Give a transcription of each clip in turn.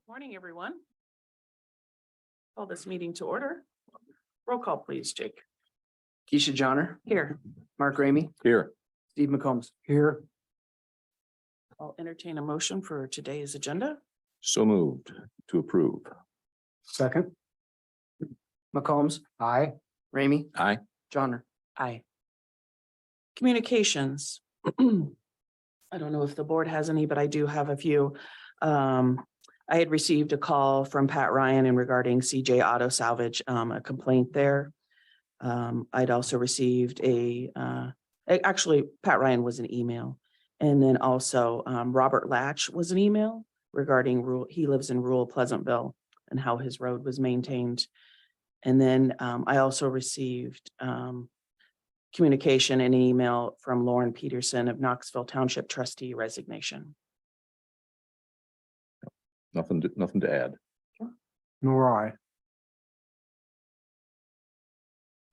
Morning, everyone. Call this meeting to order. Roll call, please, Jake. Keisha Johnner, Here, Mark Ramey, Here. Steve McCombs. Here. I'll entertain a motion for today's agenda. So moved to approve. Second. McCombs. Aye. Ramey. Aye. Johnner. Aye. Communications. I don't know if the board has any, but I do have a few. I had received a call from Pat Ryan in regarding CJ Auto Salvage, a complaint there. I'd also received actually, Pat Ryan was an email. And then also Robert Latch was an email regarding he lives in rural Pleasantville and how his road was maintained. And then I also received communication and an email from Lauren Peterson of Knoxville Township trustee resignation. Nothing to add. Nor I.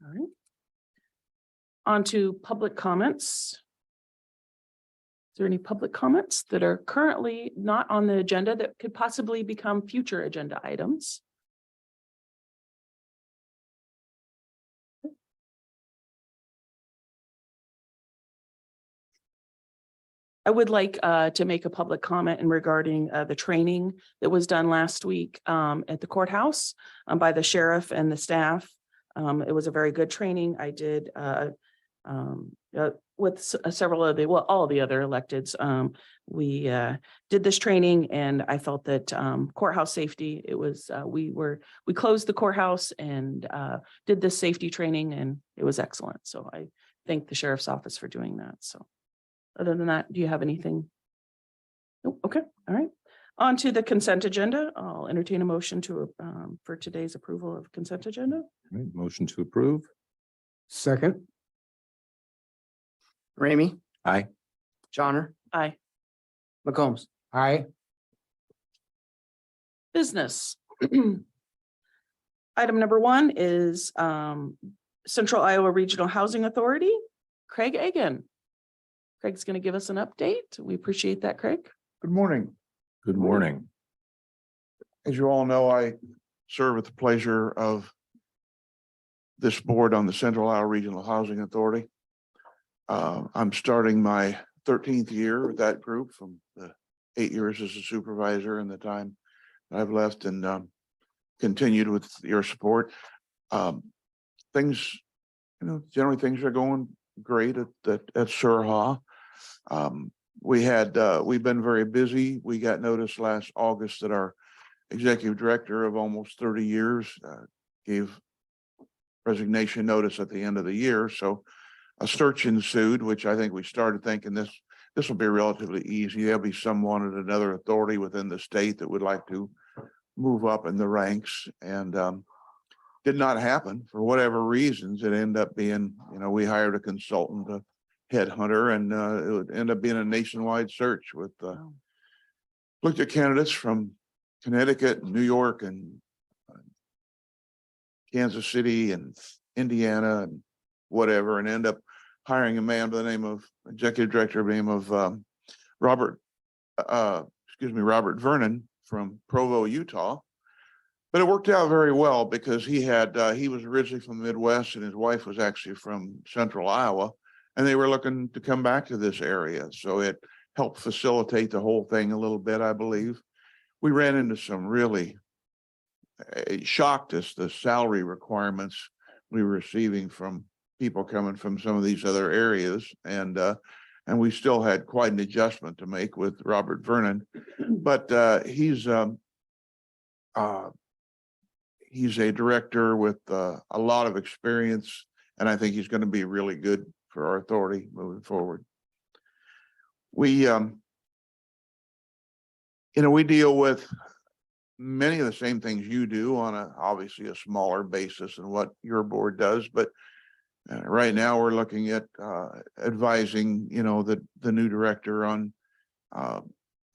All right. On to public comments. Is there any public comments that are currently not on the agenda that could possibly become future agenda items? I would like to make a public comment in regarding the training that was done last week at the courthouse by the sheriff and the staff. It was a very good training. I did with several of all the other electeds. We did this training and I felt that courthouse safety, it was, we closed the courthouse and did this safety training and it was excellent. So I thank the sheriff's office for doing that. So other than that, do you have anything? Nope. Okay. All right. On to the consent agenda. I'll entertain a motion to for today's approval of consent agenda. Right, motion to approve. Second. Ramey. Aye. Johnner. Aye. McCombs. Aye. Business. Item number one is Central Iowa Regional Housing Authority, Craig Egan. Craig's going to give us an update. We appreciate that, Craig. Good morning. Good morning. As you all know, I serve at the pleasure of this board on the Central Iowa Regional Housing Authority. I'm starting my 13th year with that group from the 8 years as a supervisor and the time I've left and continued with your support. Things, generally things are going great at Surha. We've been very busy. We got notice last August that our executive director of almost 30 years gave resignation notice at the end of the year. So a search ensued, which I think we started thinking this will be relatively easy. There'll be someone at another authority within the state that would like to move up in the ranks, and did not happen for whatever reasons. It ended up being, we hired a consultant, a headhunter, and it would end up being a nationwide search with looked at candidates from Connecticut, New York, and Kansas City, and Indiana, and whatever, and end up hiring a man by the name of executive director by the name of Robert Vernon from Provo, Utah. But it worked out very well because he was originally from the Midwest and his wife was actually from Central Iowa, and they were looking to come back to this area. So it helped facilitate the whole thing a little bit, I believe. We ran into some really, it shocked us, the salary requirements we were receiving from people coming from some of these other areas. And we still had quite an adjustment to make with Robert Vernon, but he's a director with a lot of experience, and I think he's going to be really good for our authority moving forward. We deal with many of the same things you do on obviously a smaller basis than what your board does, but right now we're looking at advising, the new director on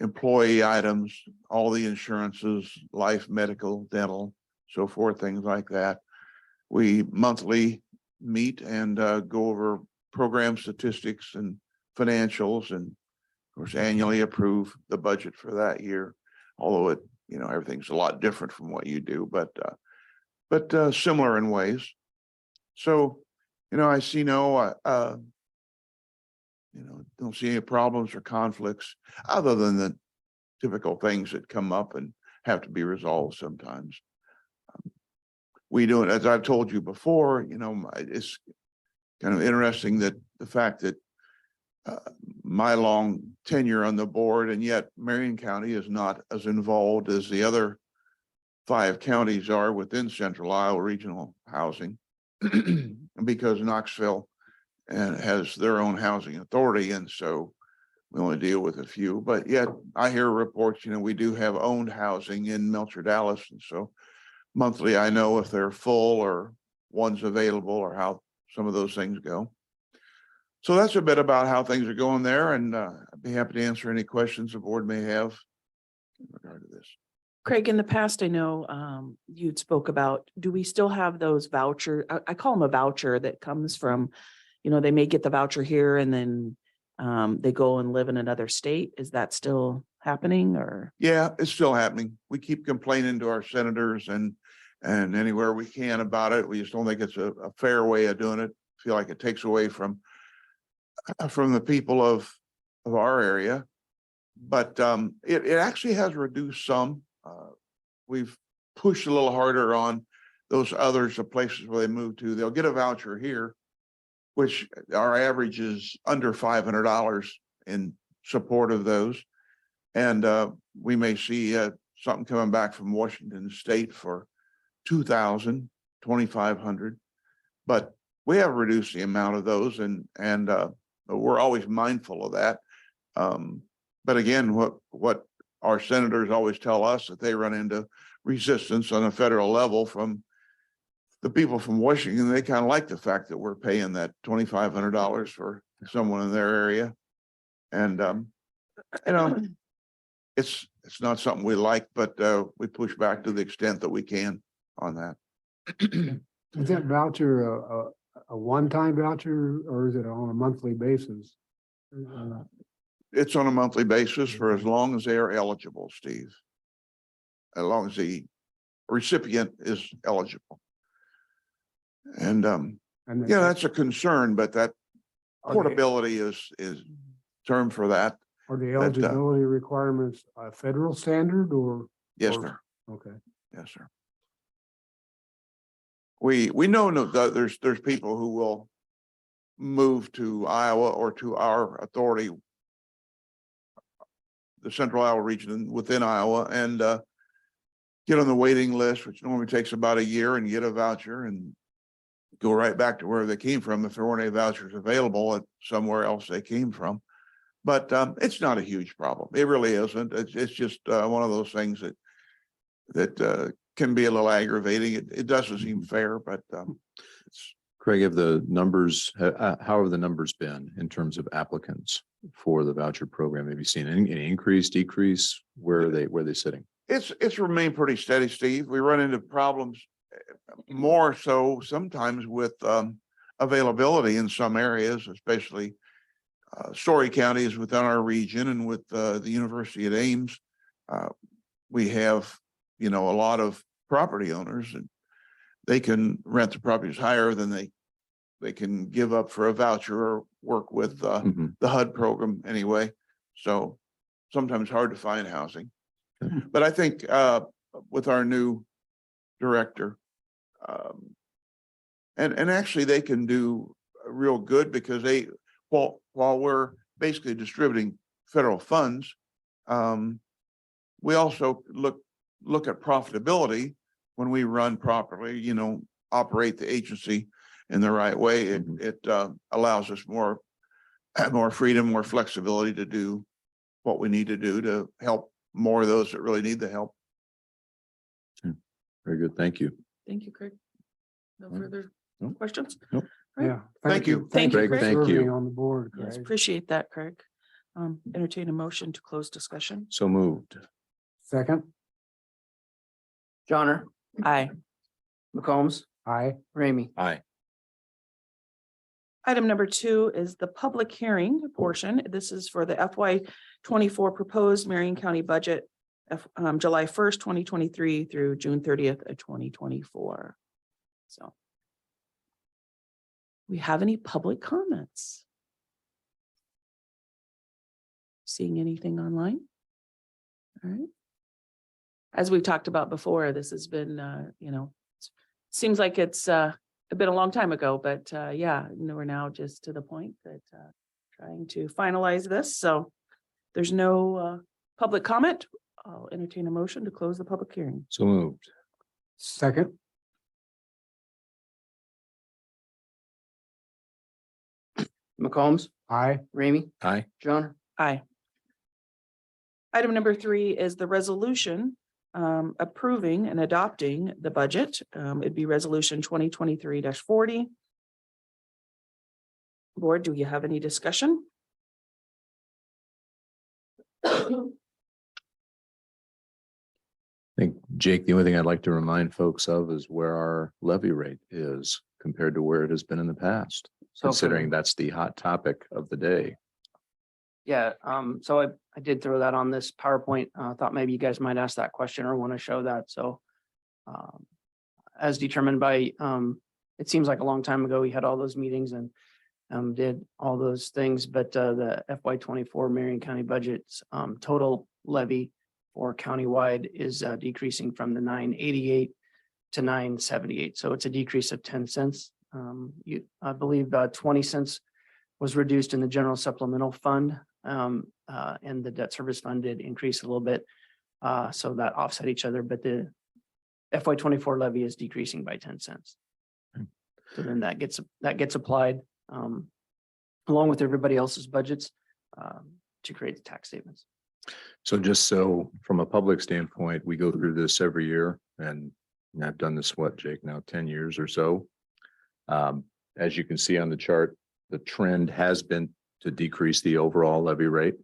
employee items, all the insurances, life, medical, dental, so forth, things like that. We monthly meet and go over program statistics and financials, and of course annually approve the budget for that year, although it everything's a lot different from what you do, but similar in ways. So, I see don't see any problems or conflicts other than the typical things that come up and have to be resolved sometimes. We do it, as I've told you before, it's kind of interesting that the fact that my long tenure on the board, and yet Marion County is not as involved as the other 5 counties are within Central Iowa Regional Housing, because Knoxville has their own housing authority, and so we only deal with a few. But yet I hear reports, we do have owned housing in Melcher, Dallas, and so monthly I know if they're full or one's available or how some of those things go. So that's a bit about how things are going there, and I'd be happy to answer any questions the board may have in regard to this. Craig, in the past, I know you'd spoke about, do we still have those voucher? I call them a voucher that comes from, they may get the voucher here and then they go and live in another state. Is that still happening or? Yeah, it's still happening. We keep complaining to our senators and anywhere we can about it. We just don't think it's a fair way of doing it. Feel like it takes away from the people of our area, but it actually has reduced some. We've pushed a little harder on those others, the places where they move to. They'll get a voucher here, which our average is under $500 in support of those. And we may see something coming back from Washington State for $2,000, $2,500, but we have reduced the amount of those, and we're always mindful of that. But again, what our senators always tell us, that they run into resistance on a federal level from the people from Washington. They kind of like the fact that we're paying that $2,500 for someone in their area. And, it's not something we like, but we push back to the extent that we can on that. Is that voucher a one-time voucher or is it on a monthly basis? It's on a monthly basis for as long as they are eligible, Steve. As long as the recipient is eligible. And that's a concern, but that portability is term for that. Are the eligibility requirements a federal standard or? Yes, sir. Okay. Yes, sir. We know that there's people who will move to Iowa or to our authority, the Central Iowa region within Iowa, and get on the waiting list, which normally takes about a year, and get a voucher and go right back to where they came from if there weren't any vouchers available at somewhere else they came from. But it's not a huge problem. It really isn't. It's just one of those things that can be a little aggravating. It doesn't seem fair, but it's. Craig, have the numbers, how have the numbers been in terms of applicants for the voucher program? Have you seen any increase, decrease? Where are they sitting? It's remained pretty steady, Steve. We run into problems more so sometimes with availability in some areas, especially Story County is within our region, and with the University at Ames, we have, a lot of property owners, and they can rent the properties higher than they can give up for a voucher or work with the HUD program anyway. So sometimes hard to find housing. But I think with our new director, and actually they can do real good, because while we're basically distributing federal funds, we also look at profitability when we run properly, operate the agency in the right way. It allows us more freedom, more flexibility to do what we need to do to help more of those that really need the help. Very good. Thank you. Thank you, Craig. No All right. further Nope. questions? Nope. Right. Yeah. Thank you. Thank you, Craig. Craig. Thank you. Serving on the board, Yes, Craig. appreciate that, Craig. Entertain a motion to close discussion. So moved. Second. Johnner, Aye. McCombs, Aye. Ramey. Aye. Item number 2 is the public hearing portion. This is for the FY24 proposed Marion County budget July 1st, 2023 through June 30th of 2024. So. We have any public comments? Seeing anything online? All right. As we've talked about before, this has been, seems like it's been a long time ago, but yeah, we're now just to the point that trying to finalize this. So there's no public comment. I'll entertain a motion to close the public hearing. So moved. Second. McCombs, Aye. Ramey, Aye. Johnner. Aye. Item number 3 is the resolution approving and adopting the budget. It'd be resolution 2023-40. Board, do you have any discussion? I think, Jake, the only thing I'd like to remind folks of is where our levy rate is compared to where it has been in the past, considering that's the hot topic of the day. Yeah, so I did throw that on this PowerPoint. Thought maybe you guys might ask that question or want to show that. So as determined by, it seems like a long time ago, we had all those meetings and did all those things, but the FY24 Marion County budget's total levy for countywide is decreasing from the 988 to 978. So it's a decrease of 10 cents. I believe 20 cents was reduced in the general supplemental fund, and the debt service fund did increase a little bit. So that offset each other, but the FY24 levy is decreasing by 10 cents. So then that gets applied along with everybody else's budgets to create the tax statements. So just so from a public standpoint, we go through this every year, and I've done this, what, Jake, now 10 years or so. As you can see on the chart, the trend has been to decrease the overall levy rate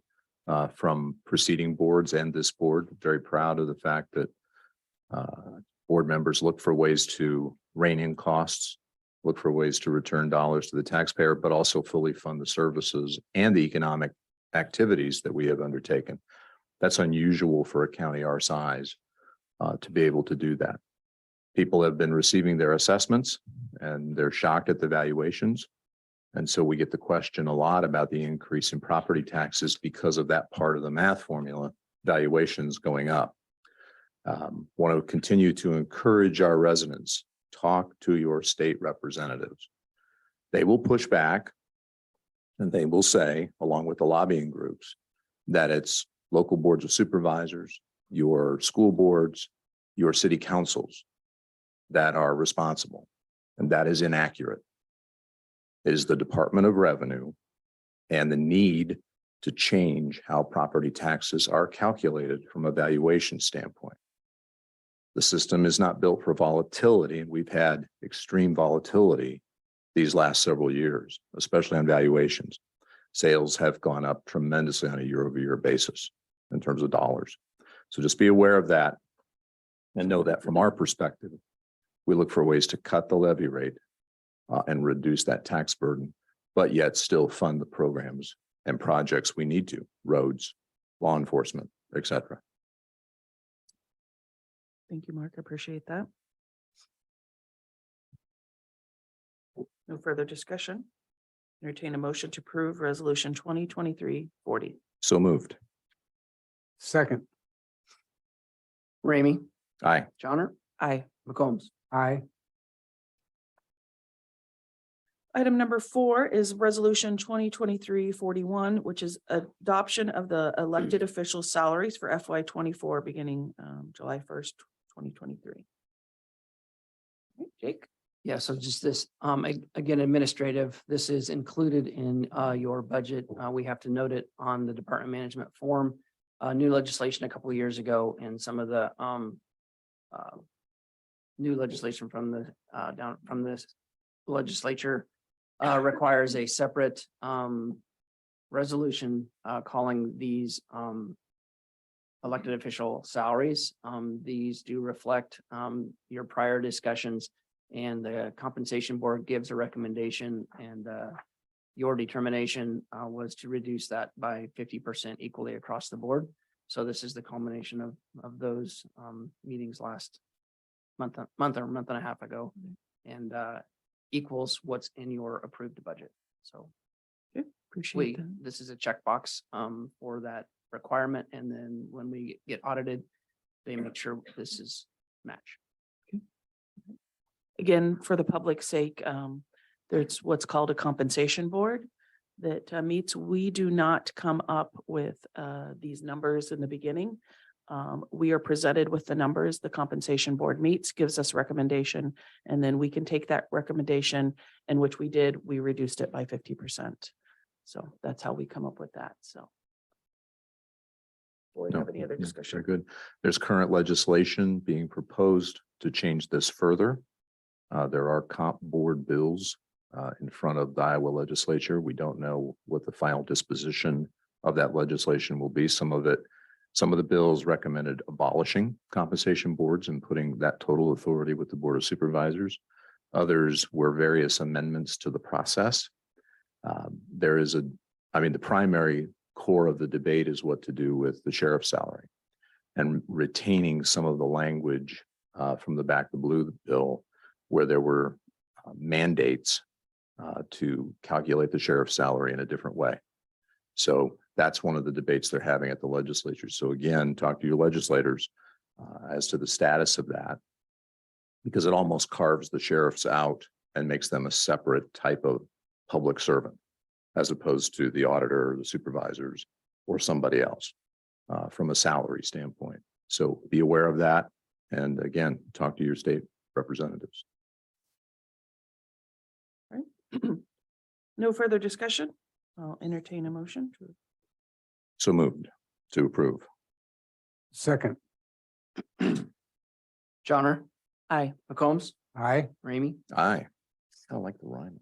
from preceding boards and this board. Very proud of the fact that board members look for ways to rein in costs, look for ways to return dollars to the taxpayer, but also fully fund the services and the economic activities that we have undertaken. That's unusual for a county our size to be able to do that. People have been receiving their assessments and they're shocked at the valuations. And so we get the question a lot about the increase in property taxes because of that part of the math formula, valuations going up. Want to continue to encourage our residents, talk to your state representatives. They will push back and they will say, along with the lobbying groups, that it's local boards of supervisors, your school boards, your city councils that are responsible. And that is inaccurate. It is the Department of Revenue and the need to change how property taxes are calculated from a valuation standpoint. The system is not built for volatility, and we've had extreme volatility these last several years, especially on valuations. Sales have gone up tremendously on a year-over-year basis in terms of dollars. So just be aware of that and know that from our perspective, we look for ways to cut the levy rate and reduce that tax burden, but yet still fund the programs and projects we need to, roads, law enforcement, et cetera. Thank you, Mark. I appreciate that. No further discussion. Entertain a motion to approve resolution 2023-40. So moved. Second. Ramey, Aye. Johnner, Aye. McCombs. Aye. Item number 4 is resolution 2023-41, which is adoption of the elected official salaries for FY24 beginning July 1st, 2023. Jake? Yeah, so just this, again, administrative, this is included in your budget. We have to note it on the department management form. New legislation a couple of years ago, and some of the new legislation from the down from this legislature requires a separate resolution calling these elected official salaries. These do reflect your prior discussions, and the compensation board gives a recommendation, and your determination was to reduce that by 50% equally across the board. So this is the culmination of those meetings last month and a half ago, and equals what's in your approved budget. So Appreciate that. this is a checkbox for that requirement, and then when we get audited, they make sure this is match. Again, for the public's sake, there's what's called a compensation board that meets. We do not come up with these numbers in the beginning. We are presented with the numbers. The compensation board meets, gives us recommendation, and then we can take that recommendation, and which we did, we reduced it by 50%. So that's how we come up with that. So. Do we have any other Yeah, discussion? Very good. There's current legislation being proposed to change this further. There are comp board bills in front of the Iowa legislature. We don't know what the final disposition of that legislation will be. Some of the bills recommended abolishing compensation boards and putting that total authority with the Board of Supervisors. Others were various amendments to the process. The primary core of the debate is what to do with the sheriff's salary and retaining some of the language from the Back the Blue bill where there were mandates to calculate the sheriff's salary in a different way. So that's one of the debates they're having at the legislature. So again, talk to your legislators as to the status of that, because it almost carves the sheriffs out and makes them a separate type of public servant, as opposed to the auditor or the supervisors or somebody else from a salary standpoint. So be aware of that. And again, talk to your state representatives. No further discussion. I'll entertain a motion. So moved to approve. Second, Johnner, Aye. McCombs, aye. Ramey. Aye. I like the rhyme.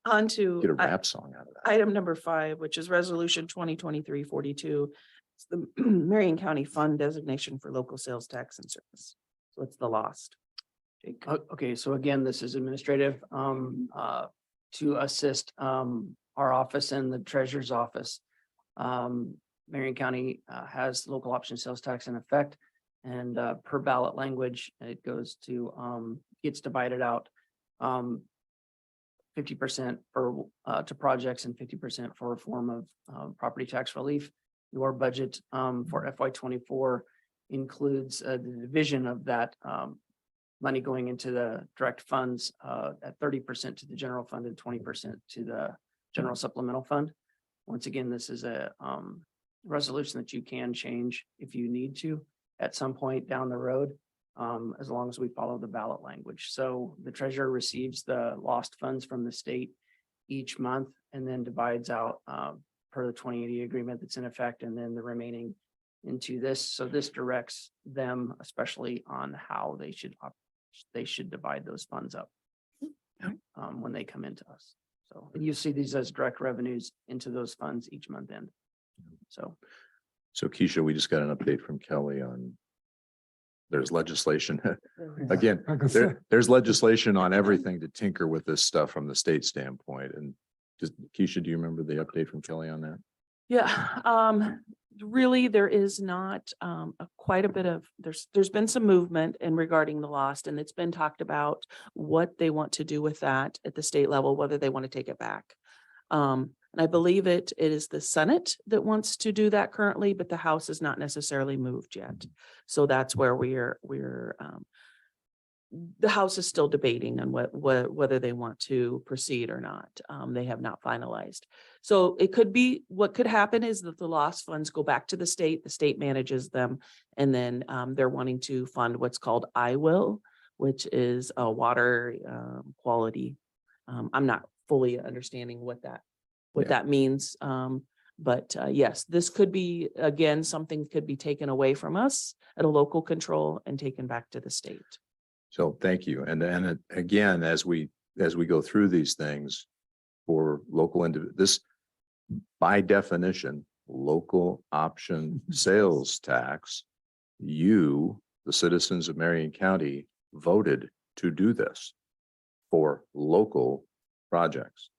On to Get a rap song out of that. item number 5, which is resolution 2023-42. It's the Marion County Fund designation for local sales tax and service. So it's the lost. Jake. Okay, so again, this is administrative to assist our office and the treasurer's office. Marion County has local option sales tax in effect, and per ballot language, it goes to gets divided out 50% for to projects and 50% for a form of property tax relief. Your budget for FY24 includes the division of that money going into the direct funds at 30% to the general fund and 20% to the general supplemental fund. Once again, this is a resolution that you can change if you need to at some point down the road, as long as we follow the ballot language. So the treasurer receives the lost funds from the state each month and then divides out per the 2080 agreement that's in effect, and then the remaining into this. So this directs them especially on how they should divide those funds up when they come into us. So you see these as direct revenues into those funds each month end. So Keisha, we just got an update from Kelly on there's legislation. Again, I can say, there's legislation on everything to tinker with this stuff from the state standpoint. And just Keisha, do you remember the update from Kelly on that? Yeah, really, there is not quite a bit of, there's been some movement in regarding the lost, and it's been talked about what they want to do with that at the state level, whether they want to take it back. And I believe it is the Senate that wants to do that currently, but the House is not necessarily moved yet. So that's where the House is still debating on whether they want to proceed or not. They have not finalized. So it could be, what could happen is that the lost funds go back to the state manages them, and then they're wanting to fund what's called I will, which is a water quality. I'm not fully understanding what that means. But yes, this could be, again, something could be taken away from us at a local control and taken back to the state. So thank you. And again, as we go through these things for local this by definition, local option sales tax, you, the citizens of Marion County, voted to do this for local projects.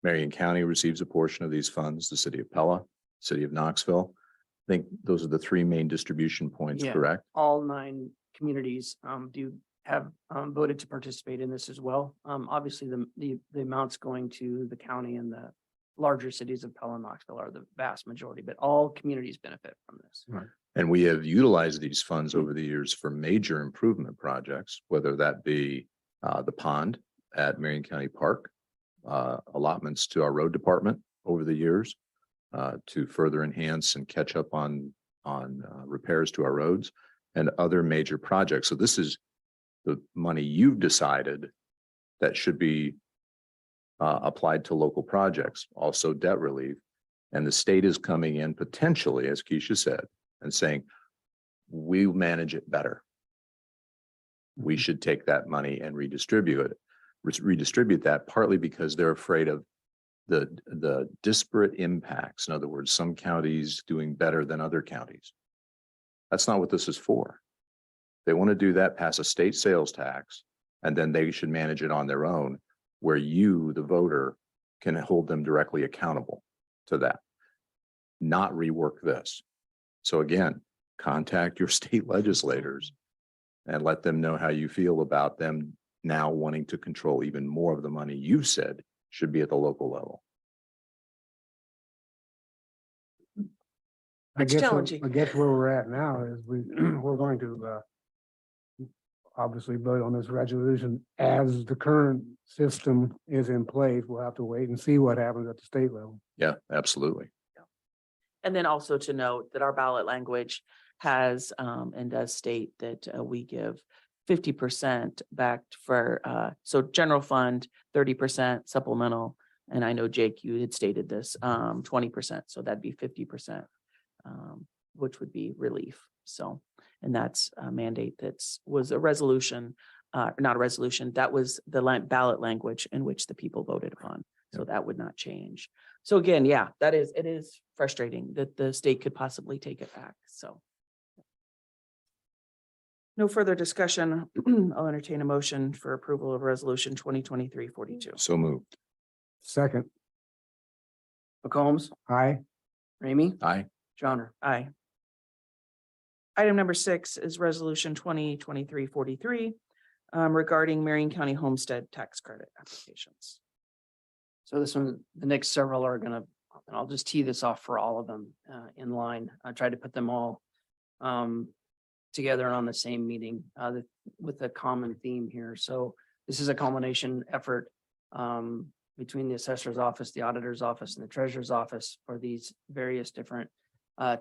Marion County receives a portion of these funds, the city of Pella, city of Knoxville. I think those are the three main distribution points, Yeah. correct? All 9 communities do have voted to participate in this as well. Obviously, the amounts going to the county and the larger cities of Pella and Knoxville are the vast majority, but all communities benefit from this. And we have utilized these funds over the years for major improvement projects, whether that be the pond at Marion County Park, allotments to our road department over the years to further enhance and catch up on repairs to our roads and other major projects. So this is the money you've decided that should be applied to local projects, also debt relief. And the state is coming in potentially, as Keisha said, and saying, we manage it better. We should take that money and redistribute that partly because they're afraid of the disparate impacts. In other words, some counties doing better than other counties. That's not what this is for. They want to do that, pass a state sales tax, and then they should manage it on their own, where you, the voter, can hold them directly accountable to that, not rework this. So again, contact your state legislators and let them know how you feel about them now wanting to control even more of the money you said should be at the local level. It's challenging. I guess where we're at now is we're going to obviously vote on this resolution as the current system is in place. We'll have to wait and see what happens at the state level. Yeah, absolutely. And then also to note that our ballot language has and does state that we give 50% back for so general fund, 30% supplemental. And I know Jake, you had stated this 20%. So that'd be 50%, which would be relief. So, and that's a mandate was a resolution, not a resolution. That was the ballot language in which the people voted upon. So that would not change. So again, yeah, it is frustrating that the state could possibly take it back. So. No further discussion. I'll entertain a motion for approval of resolution 2023-42. So moved. Second, McCombs, aye. Ramey, Aye. Johnner. Aye. Item number 6 is resolution 2023-43 regarding Marion County homestead tax credit applications. So this one, the next several are gonna, and I'll just tee this off for all of them in line. I tried to put them all together on the same meeting with a common theme here. So this is a culmination effort between the assessor's office, the auditor's office, and the treasurer's office for these various different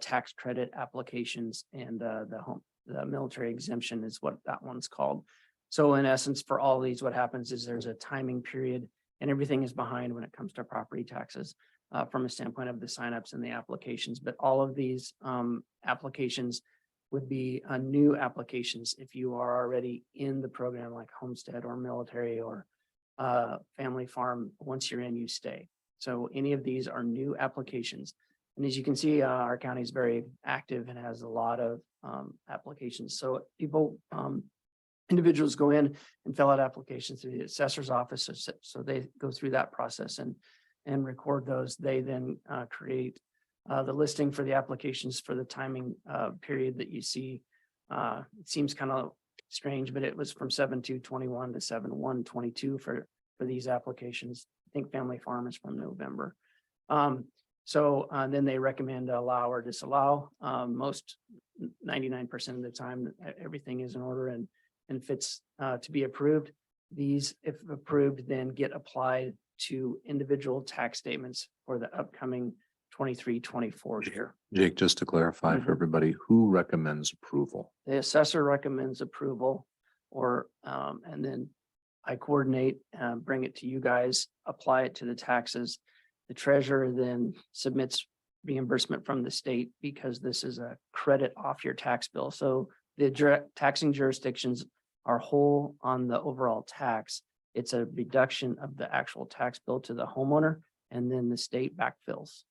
tax credit applications, and the military exemption is what that one's called. So in essence, for all these, what happens is there's a timing period and everything is behind when it comes to property taxes from a standpoint of the signups and the applications. But all of these applications would be new applications if you are already in the program, like homestead or military or family farm. Once you're in, you stay. So any of these are new applications. And as you can see, our county is very active and has a lot of applications. So people, individuals go in and fill out applications through the assessor's office. So they go through that process and record those. They then create the listing for the applications for the timing period that you see. It seems kind of strange, but it was from 7/2/21 to 7/1/22 for these applications. I think Family Farm is from November. So then they recommend allow or disallow. Most 99% of the time, everything is in order and fits to be approved. These, if approved, then get applied to individual tax statements for the upcoming 23-24 year. Jake, just to clarify for everybody, who recommends approval? The assessor recommends approval, or and then I coordinate, bring it to you guys, apply it to the taxes. The treasurer then submits reimbursement from the state because this is a credit off your tax bill. So the taxing jurisdictions are whole on the overall tax. It's a reduction of the actual tax bill to the homeowner, and then the state backfills.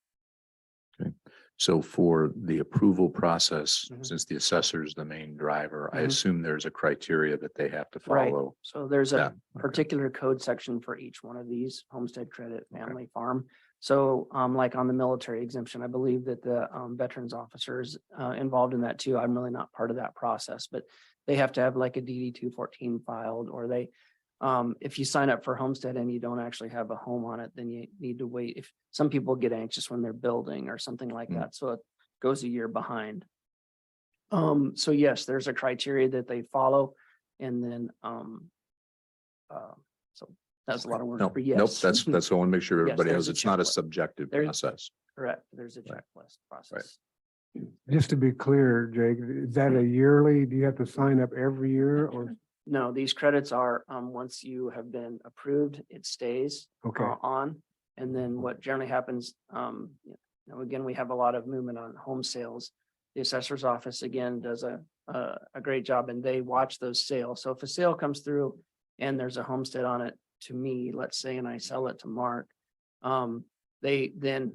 Okay, so for the approval process, Mhm. since the assessor is the main driver, I Mhm. assume there's a criteria that they have to Right. follow. So there's Yeah, a okay. particular code section for each one of these: homestead credit, family farm. So like on the military exemption, I believe that the veterans officers involved in that too. I'm really not part of that process, but they have to have like a DD 214 filed, or they if you sign up for homestead and you don't actually have a home on it, then you need to wait. If some people get anxious when they're building or something like that, so it goes a year behind. So yes, there's a criteria that they follow, and then so that's a lot of work Nope, for yes. nope, that's, I want to make sure Yes, everybody there's knows a it's not a checklist. subjective There's- process. Correct. There's a Right. checklist process. Just to be clear, Jake, is that a yearly, do you have to sign up every year or? No, these credits are, once you have been approved, it stays Okay, on. And then what generally happens, again, we have a lot of movement on home sales. The assessor's office again does a great job, and they watch those sales. So if a sale comes through and there's a homestead on it to me, let's say, and I sell it to Mark, they then,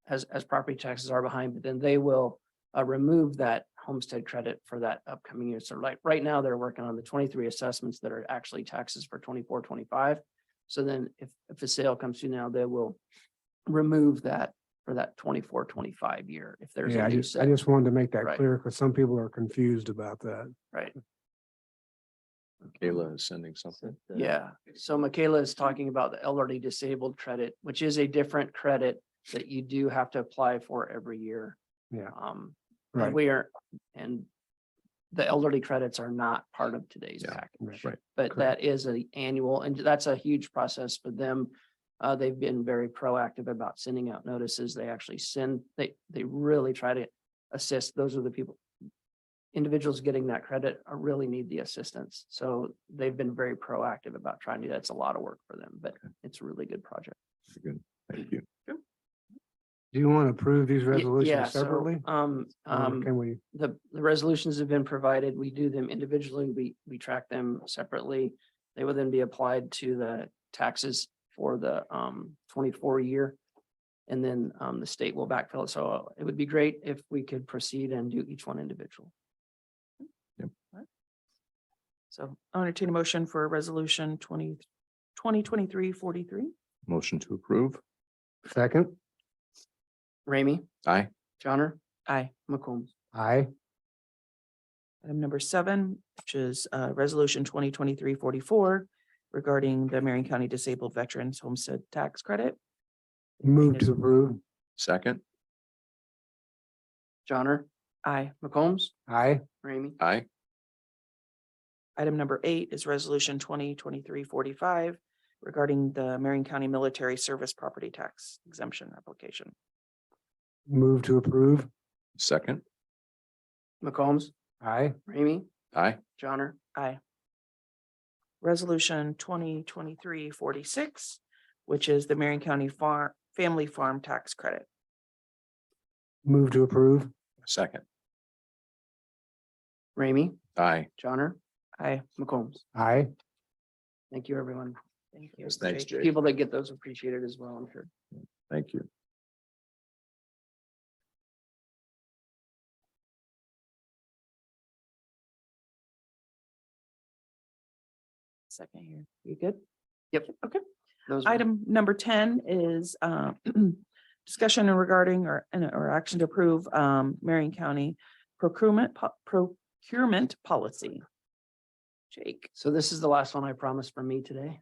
as property taxes are behind, but then they will remove that homestead credit for that upcoming year. So like right now, they're working on the 23 assessments that are actually taxes for 24, 25. So then if a sale comes through now, they will remove that for that 24, 25 year. If there's yeah, a I new just set, wanted to make that Right. clear because some people are confused about that. right? Kayla is sending something. Yeah, so Michaela is talking about the elderly disabled credit, which is a different credit that you do have to apply for every year. Yeah, And right. we are, and the elderly credits are not part of today's Yeah, package. right. But Correct. that is an annual, and that's a huge process for them. They've been very proactive about sending out notices. They actually they really try to assist. Those are the people, individuals getting that credit really need the assistance. So they've been very proactive about trying to do that. It's a lot of work for them, but it's a really good project. Good, thank you. Do you want to approve these Yeah, resolutions so, separately? Or can we? the resolutions have been provided. We do them individually. We track them separately. They will then be applied to the taxes for the 24 year. And then the state will backfill it. So it would be great if we could proceed and do each one individual. So I'll entertain a motion for resolution 2023-43. Motion to approve. Second, Ramey, Aye. Johnner, Aye. McCombs. aye, Item number 7, which is resolution 2023-44 regarding the Marion County Disabled Veterans Homestead Tax Credit. move to approve, Second. Johnner, Aye. McCombs, aye, Ramey, Aye. Item number 8 is resolution 2023-45 regarding the Marion County Military Service Property Tax Exemption application. move to approve, Second. McCombs, aye, Ramey, Aye. Johnner, Aye. Resolution 2023-46, which is the Marion County Family Farm Tax Credit. move to approve, Second. Ramey, Aye. Johnner, Aye. McCombs. aye. Thank you, everyone. Thank you. Yes, thanks, Jake. People that get those appreciated as well, I'm sure. Thank you. Second here. You good? Yep. Okay. Those were- Item number 10 is discussion regarding or action to approve Marion County procurement policy. Jake. So this is the last one I promised for me today.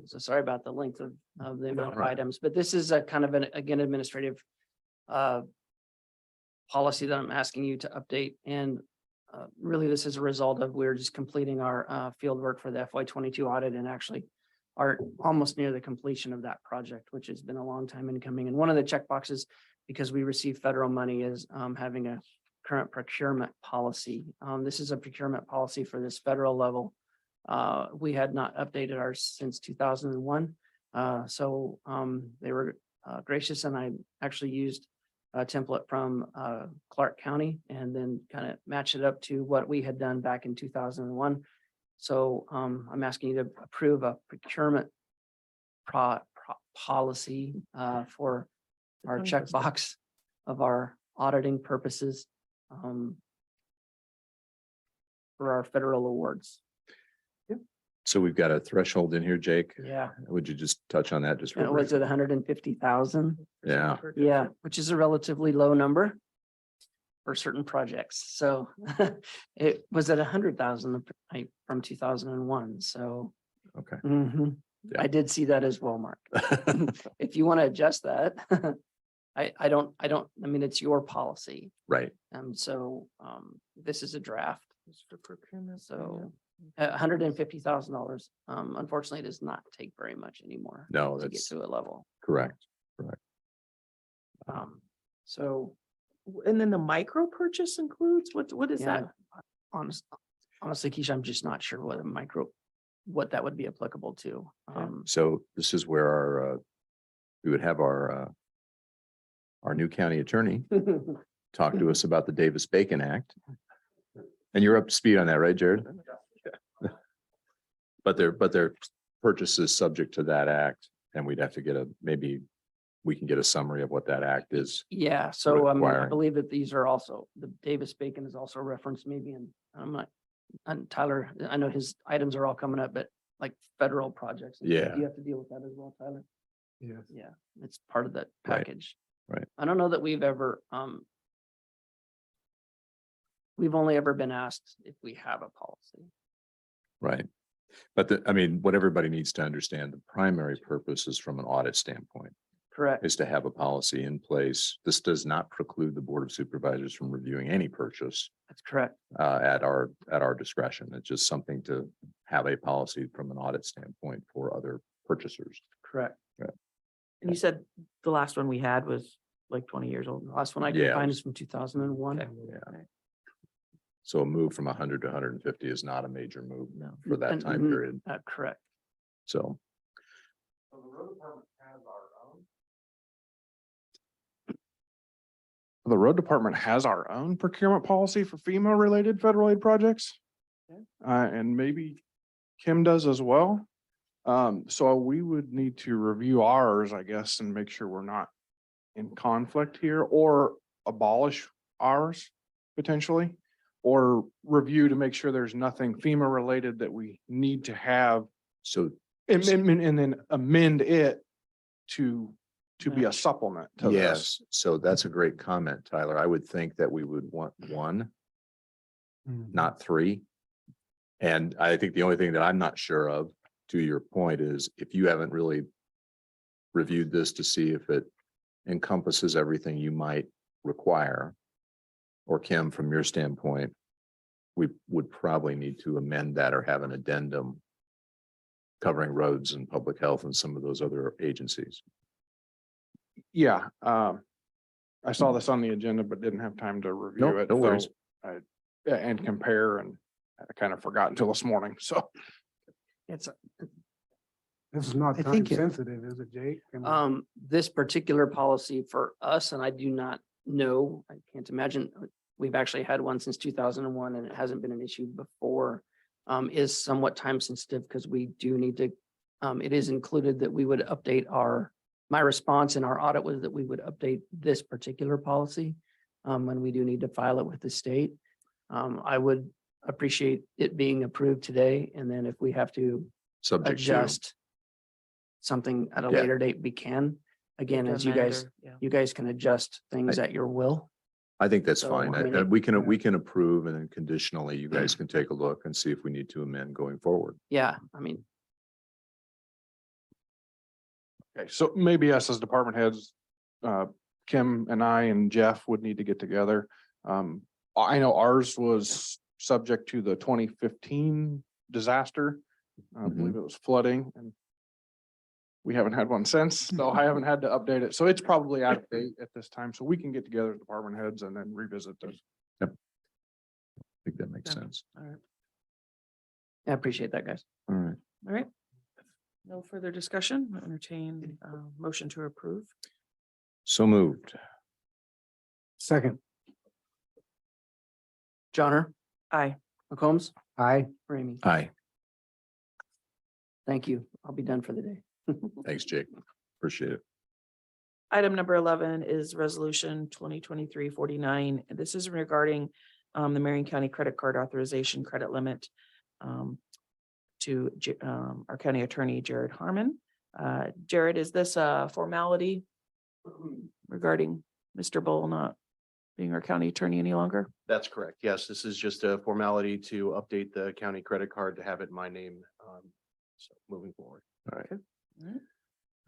So sorry about the length of the amount of Right. items, but this is a kind of an, again, administrative policy that I'm asking you to update. And really, this is a result of, we're just completing our field work for the FY22 audit, and actually are almost near the completion of that project, which has been a long time in coming. And one of the check boxes, because we receive federal money, is having a current procurement policy. This is a procurement policy for this federal level. We had not updated ours since 2001. So they were gracious, and I actually used a template from Clark County and then kind of match it up to what we had done back in 2001. So I'm asking you to approve a procurement policy for our checkbox of our auditing purposes for our federal awards. So we've got a threshold in here, Jake. Yeah. Would you just touch on that just real Was briefly? it 150,000? Yeah. Yeah, which is a relatively low number for certain projects. So it was at 100,000 from 2001. So Okay. mhm. Yeah. I did see that as well, Mark. If you want to adjust that, I don't, I mean, it's your policy. Right. So this is a draft. For procurement. So $150,000, unfortunately, does not take very much anymore. No, To get that's to a level. correct. So And then the micro purchase includes, what is yeah, that? honestly, Keisha, I'm just not sure what that would be applicable to. So this is where we would have our new county attorney talk to us about the Davis-Bacon Act. And you're up to speed on that, right, Jared? But their purchases subject to that act, and we'd have to maybe we can get a summary of what that act is. Yeah, so I Requiring. believe that these are also, the Davis-Bacon is also referenced maybe in, I'm not, and Tyler, I know his items are all coming up, but like federal projects. and stuff, Yeah. You have to deal with that as well, Tyler. Yes. Yeah, it's part of that Right, package. right. I don't know that we've ever, we've only ever been asked if we have a policy. Right. But I mean, what everybody needs to understand, the primary purpose is from an audit standpoint, Correct. is to have a policy in place. This does not preclude the Board of Supervisors from reviewing any purchase That's correct. at our discretion. It's just something to have a policy from an audit standpoint for other purchasers. Correct. And you said the last one we had was like 20 years old. The last one I could Yeah, it find was- is from 2001. Yeah. So a move from 100 to 150 is not a major move No. for that And- time mhm, period. Correct. So The road department has our own procurement policy for FEMA related federal aid projects. Okay. And maybe Kim does as well. So we would need to review ours, I guess, and make sure we're not in conflict here, or abolish ours potentially. Or review to make sure there's nothing FEMA related that we need to have, so and then amend it to be a supplement to this. yes, so that's a great comment, Tyler. I would think that we would want one, not three. And I think the only thing that I'm not sure of, to your point, is if you haven't really reviewed this to see if it encompasses everything you might require, or Kim, from your standpoint, we would probably need to amend that or have an addendum covering roads and public health and some of those other agencies. Yeah, I saw this on the agenda, but didn't have time to review Nope, it. no worries. so and compare, and I kind of forgot until this morning, so. It's, This is not I time think sensitive, is it, Jake? I mean, this particular policy for us, and I do not know, I can't imagine, we've actually had one since 2001 and it hasn't been an issue before, is somewhat time sensitive because we do need to, it is included that we would update my response in our audit was that we would update this particular policy when we do need to file it with the state. I would appreciate it being approved today, and then if we have to Subject to, adjust something at a Yeah. later date, we can. Again, To as you amend guys, or- yeah. you guys can adjust things at your will. I think that's So, fine. I mean, And we can approve, and then conditionally, you guys can take a look and see if we need to amend going forward. Yeah, I mean, Okay, so maybe us as department heads, Kim and I and Jeff would need to get together. I know ours was subject to the 2015 disaster. I believe it was flooding, and we haven't had one since, so I haven't had to update it. So it's probably out of date at this time, so we can get together as department heads and then revisit this. I think that makes Okay. sense. All right. I appreciate that, guys. All right. All right. No further discussion. I'll entertain motion to approve. So moved. Second, Johnner, Aye. McCombs, aye. Ramey, Aye. thank you. I'll be done for the day. Thanks, Jake. Appreciate it. Item number 11 is resolution 2023-49. And this is regarding the Marion County credit card authorization credit limit. to our county attorney, Jared Harmon. Jared, is this a formality regarding Mr. Bull not being our county attorney any longer? That's correct. Yes, this is just a formality to update the county credit card to have it in my name. So moving forward. All right. Alright.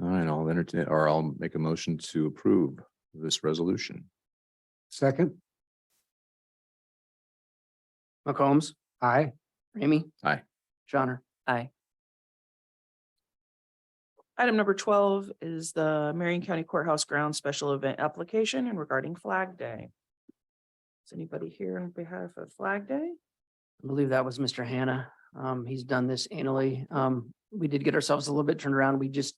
All right, I'll entertain, or I'll make a motion to approve this resolution. Second, McCombs, aye. Ramey. Aye. Johnner. Aye. Item number 12 is the Marion County Courthouse Grounds Special Event Application and regarding Flag Day. Is anybody here on behalf of Flag Day? I believe that was Mr. Hannah. He's done this annually. We did get ourselves a little bit turned around. We just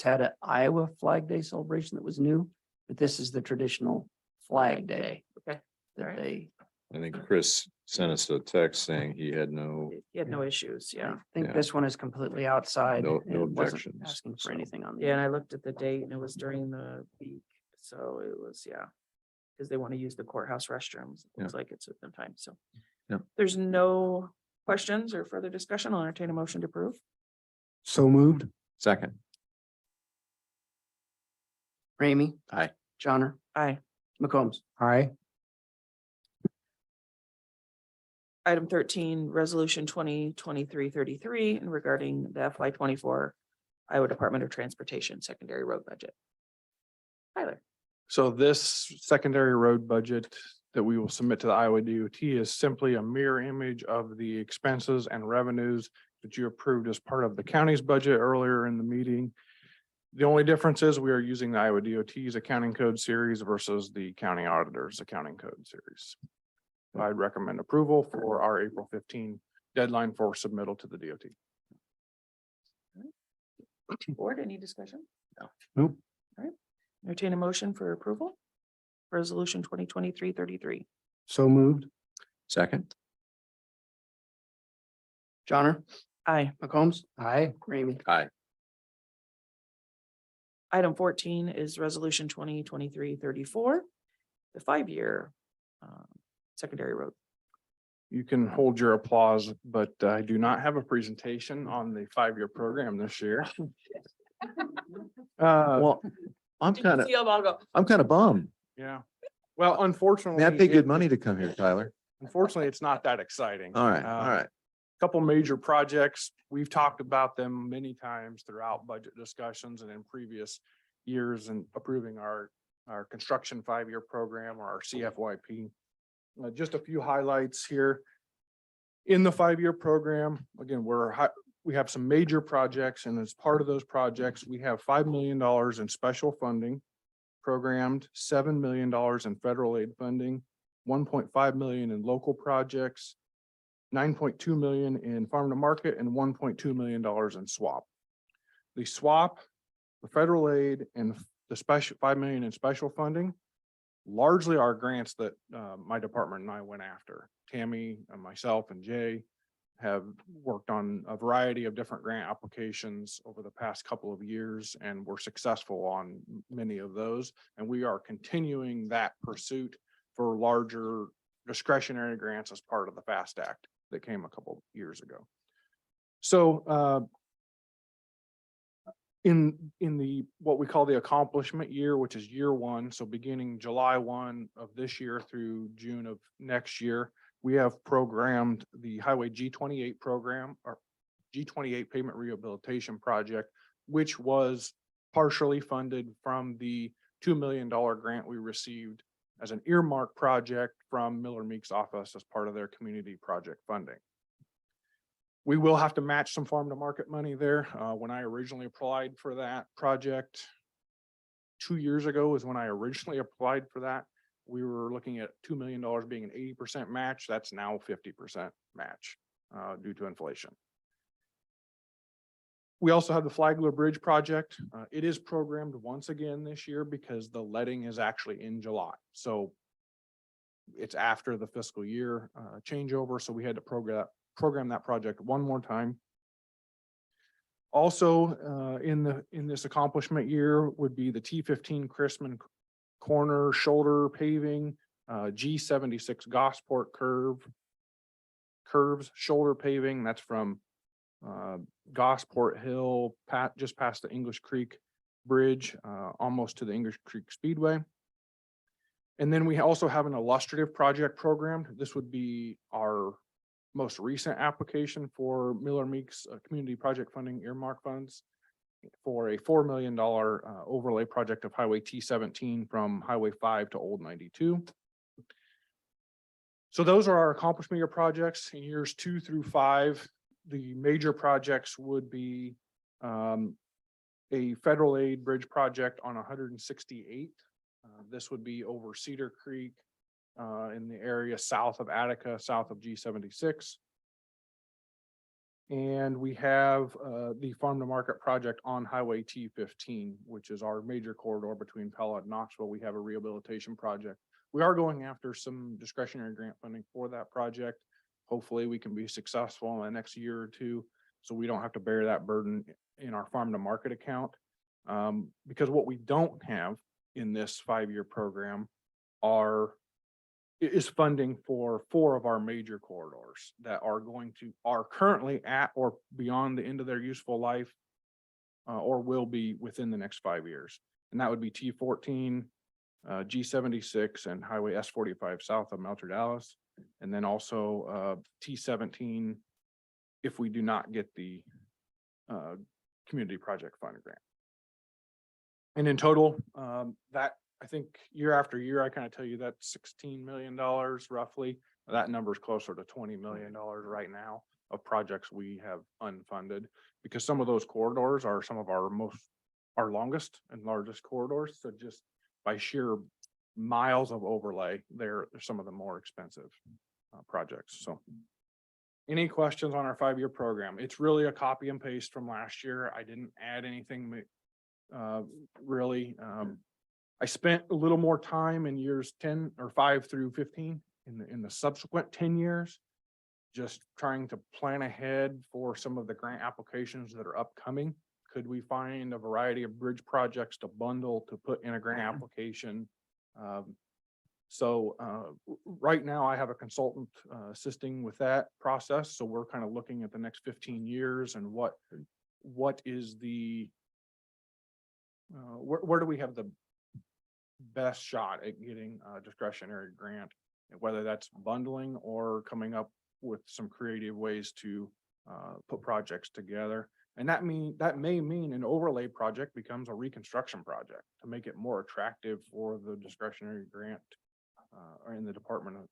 had an Iowa Flag Day celebration that was new, but this is the traditional Flag Day. Okay. That Alright. they, I think Chris sent us a text saying he had no, He had no issues, I yeah. think Yeah. this one is completely outside. No and wasn't objections, Asking for so. anything on. Yeah, and I looked at the date and it was during the week, so it was, yeah. Because they want to use the courthouse restrooms. It looks like it's at the time, so. Yep. There's no questions or further discussion. I'll entertain a motion to approve. So moved. second. Ramey. Aye. Johnner. Aye. McCombs. Aye. Item 13, resolution 2023-33, and regarding the FY 24 Iowa Department of Transportation secondary road budget. Tyler. So this secondary road budget that we will submit to the Iowa DOT is simply a mirror image of the expenses and revenues that you approved as part of the county's budget earlier in the meeting. The only difference is we are using the Iowa DOT's accounting code series versus the county auditor's accounting code series. I'd recommend approval for our April 15 deadline for submittal to the DOT. Board, any discussion? Nope. All right, entertain a motion for approval. Resolution 2023-33. So moved. Second. Johnner. Aye. McCombs. Aye. Ramey. Aye. Item 14 is resolution 2023-34, the 5-year secondary road. You can hold your applause, but I do not have a presentation on the 5-year program this year. Well, I'm kind of bummed. Yeah, well, I unfortunately. mean, I pay good it- money to come here, Tyler. Unfortunately, it's not that exciting. All right, all right. Couple major projects. We've talked about them many times throughout budget discussions and in previous years and approving our construction 5-year program or our CFYP. Just a few highlights here. In the 5-year program, again, we have some major projects, and as part of those projects, we have $5 million in special funding programmed, $7 million in federal aid funding, 1.5 million in local projects, 9.2 million in farm to market, and $1.2 million in swap. The swap, the federal aid, and the special 5 million in special funding largely are grants that my department and I went after. Tammy and myself and Jay have worked on a variety of different grant applications over the past couple of years, and we're successful on many of those. And we are continuing that pursuit for larger discretionary grants as part of the FAST Act that came a couple of years ago. So in the what we call the accomplishment year, which is year 1, so beginning July 1 of this year through June of next year, we have programmed the Highway G28 program, or G28 pavement rehabilitation project, which was partially funded from the $2 million grant we received as an earmark project from Miller Meek's office as part of their community project funding. We will have to match some farm to market money there. When I originally applied for that project 2 years ago is when I originally applied for that. We were looking at $2 million being an 80% match. That's now 50% match due to inflation. We also have the Flagler Bridge project. It is programmed once again this year because the letting is actually in July. So it's after the fiscal year changeover. So we had to program that project one more time. Also, in this accomplishment year would be the T15 Chrisman Corner shoulder paving, G76 Gosport curves shoulder paving. That's from Gosport Hill, just past the English Creek Bridge, almost to the English Creek Speedway. And then we also have an illustrative project program. This would be our most recent application for Miller Meeks Community Project Funding Earmark Funds for a $4 million overlay project of Highway T17 from Highway 5 to Old 92. So those are our accomplishment year projects in years 2 through 5. The major projects would be a federal aid bridge project on 168. This would be over Cedar Creek in the area south of Attica, south of G76. And we have the farm to market project on Highway T15, which is our major corridor between Pella and Knoxville. We have a rehabilitation project. We are going after some discretionary grant funding for that project. Hopefully we can be successful in the next year or two, so we don't have to bear that burden in our farm to market account. Because what we don't have in this 5-year program is funding for 4 of our major corridors that are currently at or beyond the end of their useful life, or will be within the next 5 years. And that would be T14, G76 and Highway S45 south of Melcher Dallas. And then also T17 if we do not get the community project fund grant. And in total, that I think year after year, I kind of tell you that's $16 million roughly. That number is closer to $20 million right now of projects we have unfunded, because some of those corridors are some of our longest and largest corridors. So just by sheer miles of overlay, they're some of the more expensive projects. So any questions on our 5-year program? It's really a copy and paste from last year. I didn't add anything really. I spent a little more time in years 10 or 5 through 15 in the subsequent 10 years, just trying to plan ahead for some of the grant applications that are upcoming. Could we find a variety of bridge projects to bundle to put in a grant application? So right now I have a consultant assisting with that process. So we're kind of looking at the next 15 years and what is the, where do we have the best shot at getting a discretionary grant, and whether that's bundling or coming up with some creative ways to put projects together. And that may mean an overlay project becomes a reconstruction project to make it more attractive for the discretionary grant or in the Department of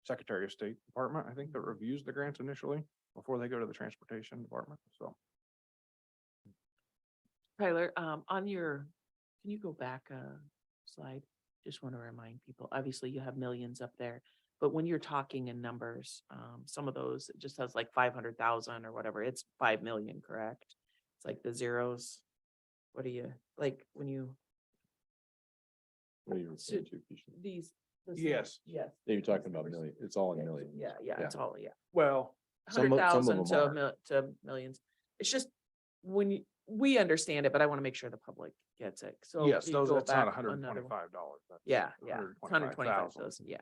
Secretary of State Department, I think, that reviews the grants initially before they go to the Transportation Department. So Tyler, can you go back a slide? Just want to remind people, obviously you have millions up there, but when you're talking in numbers, some of those, it just has like 500,000 or whatever. It's 5 million, correct? It's like the zeros. What do you, like when you? What are you referring to, Keisha? These. Yes. Yes. Yeah, you're talking about million. It's all in Yeah, millions. yeah, it's all, yeah. well, Some of 100,000 them to millions. It's just when we understand it, but I want to make sure the public gets it. So yes, you those, go that's not back another $125. one. That's Yeah, yeah. It's 125,000. Yeah.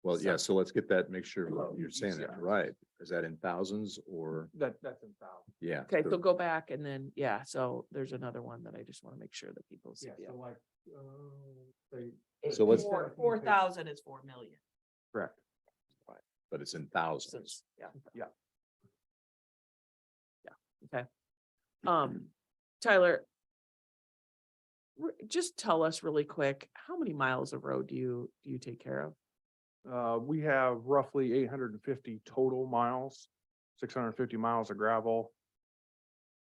Well, yeah, So- so let's get that, make sure you're saying Yeah. that right. Is that in thousands or? That's in thousands. Yeah. Okay, so go back and then, yeah, so there's another one that I just want to make sure that people see. Yeah, so like, So let's- 4,000 is 4 million. correct. But it's in thousands. Since, yeah. Yeah. Yeah, okay. Tyler, just tell us really quick, how many miles of road do you take care of? We have roughly 850 total miles, 650 miles of gravel.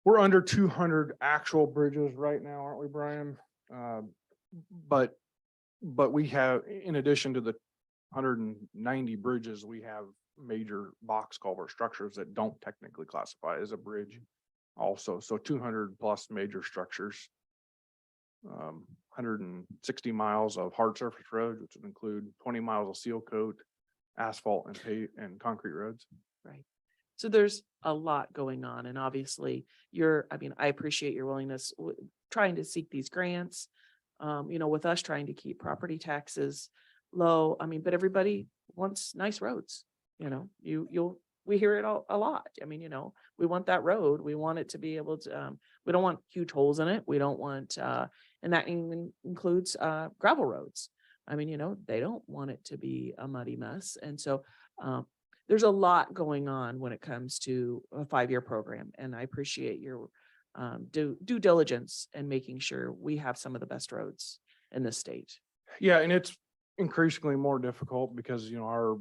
We're under 200 actual bridges right now, aren't we, Brian? But we have, in addition to the 190 bridges, we have major box culvert structures that don't technically classify as a bridge also. So 200 plus major structures. 160 miles of hard surface roads, which would include 20 miles of seal coat, asphalt and concrete roads. Right. So there's a lot going on, and obviously I appreciate your willingness trying to seek these grants. With us trying to keep property taxes low, but everybody wants nice roads. We'll we hear it a lot. I mean, we want that road. We want it to be able to, we don't want huge holes in it. We don't want, and that even includes, gravel roads. I mean, they don't want it to be a muddy mess. And so, there's a lot going on when it comes to a 5-year program. And I appreciate your, due diligence and making sure we have some of the best roads in this state. Yeah, and it's increasingly more difficult because, our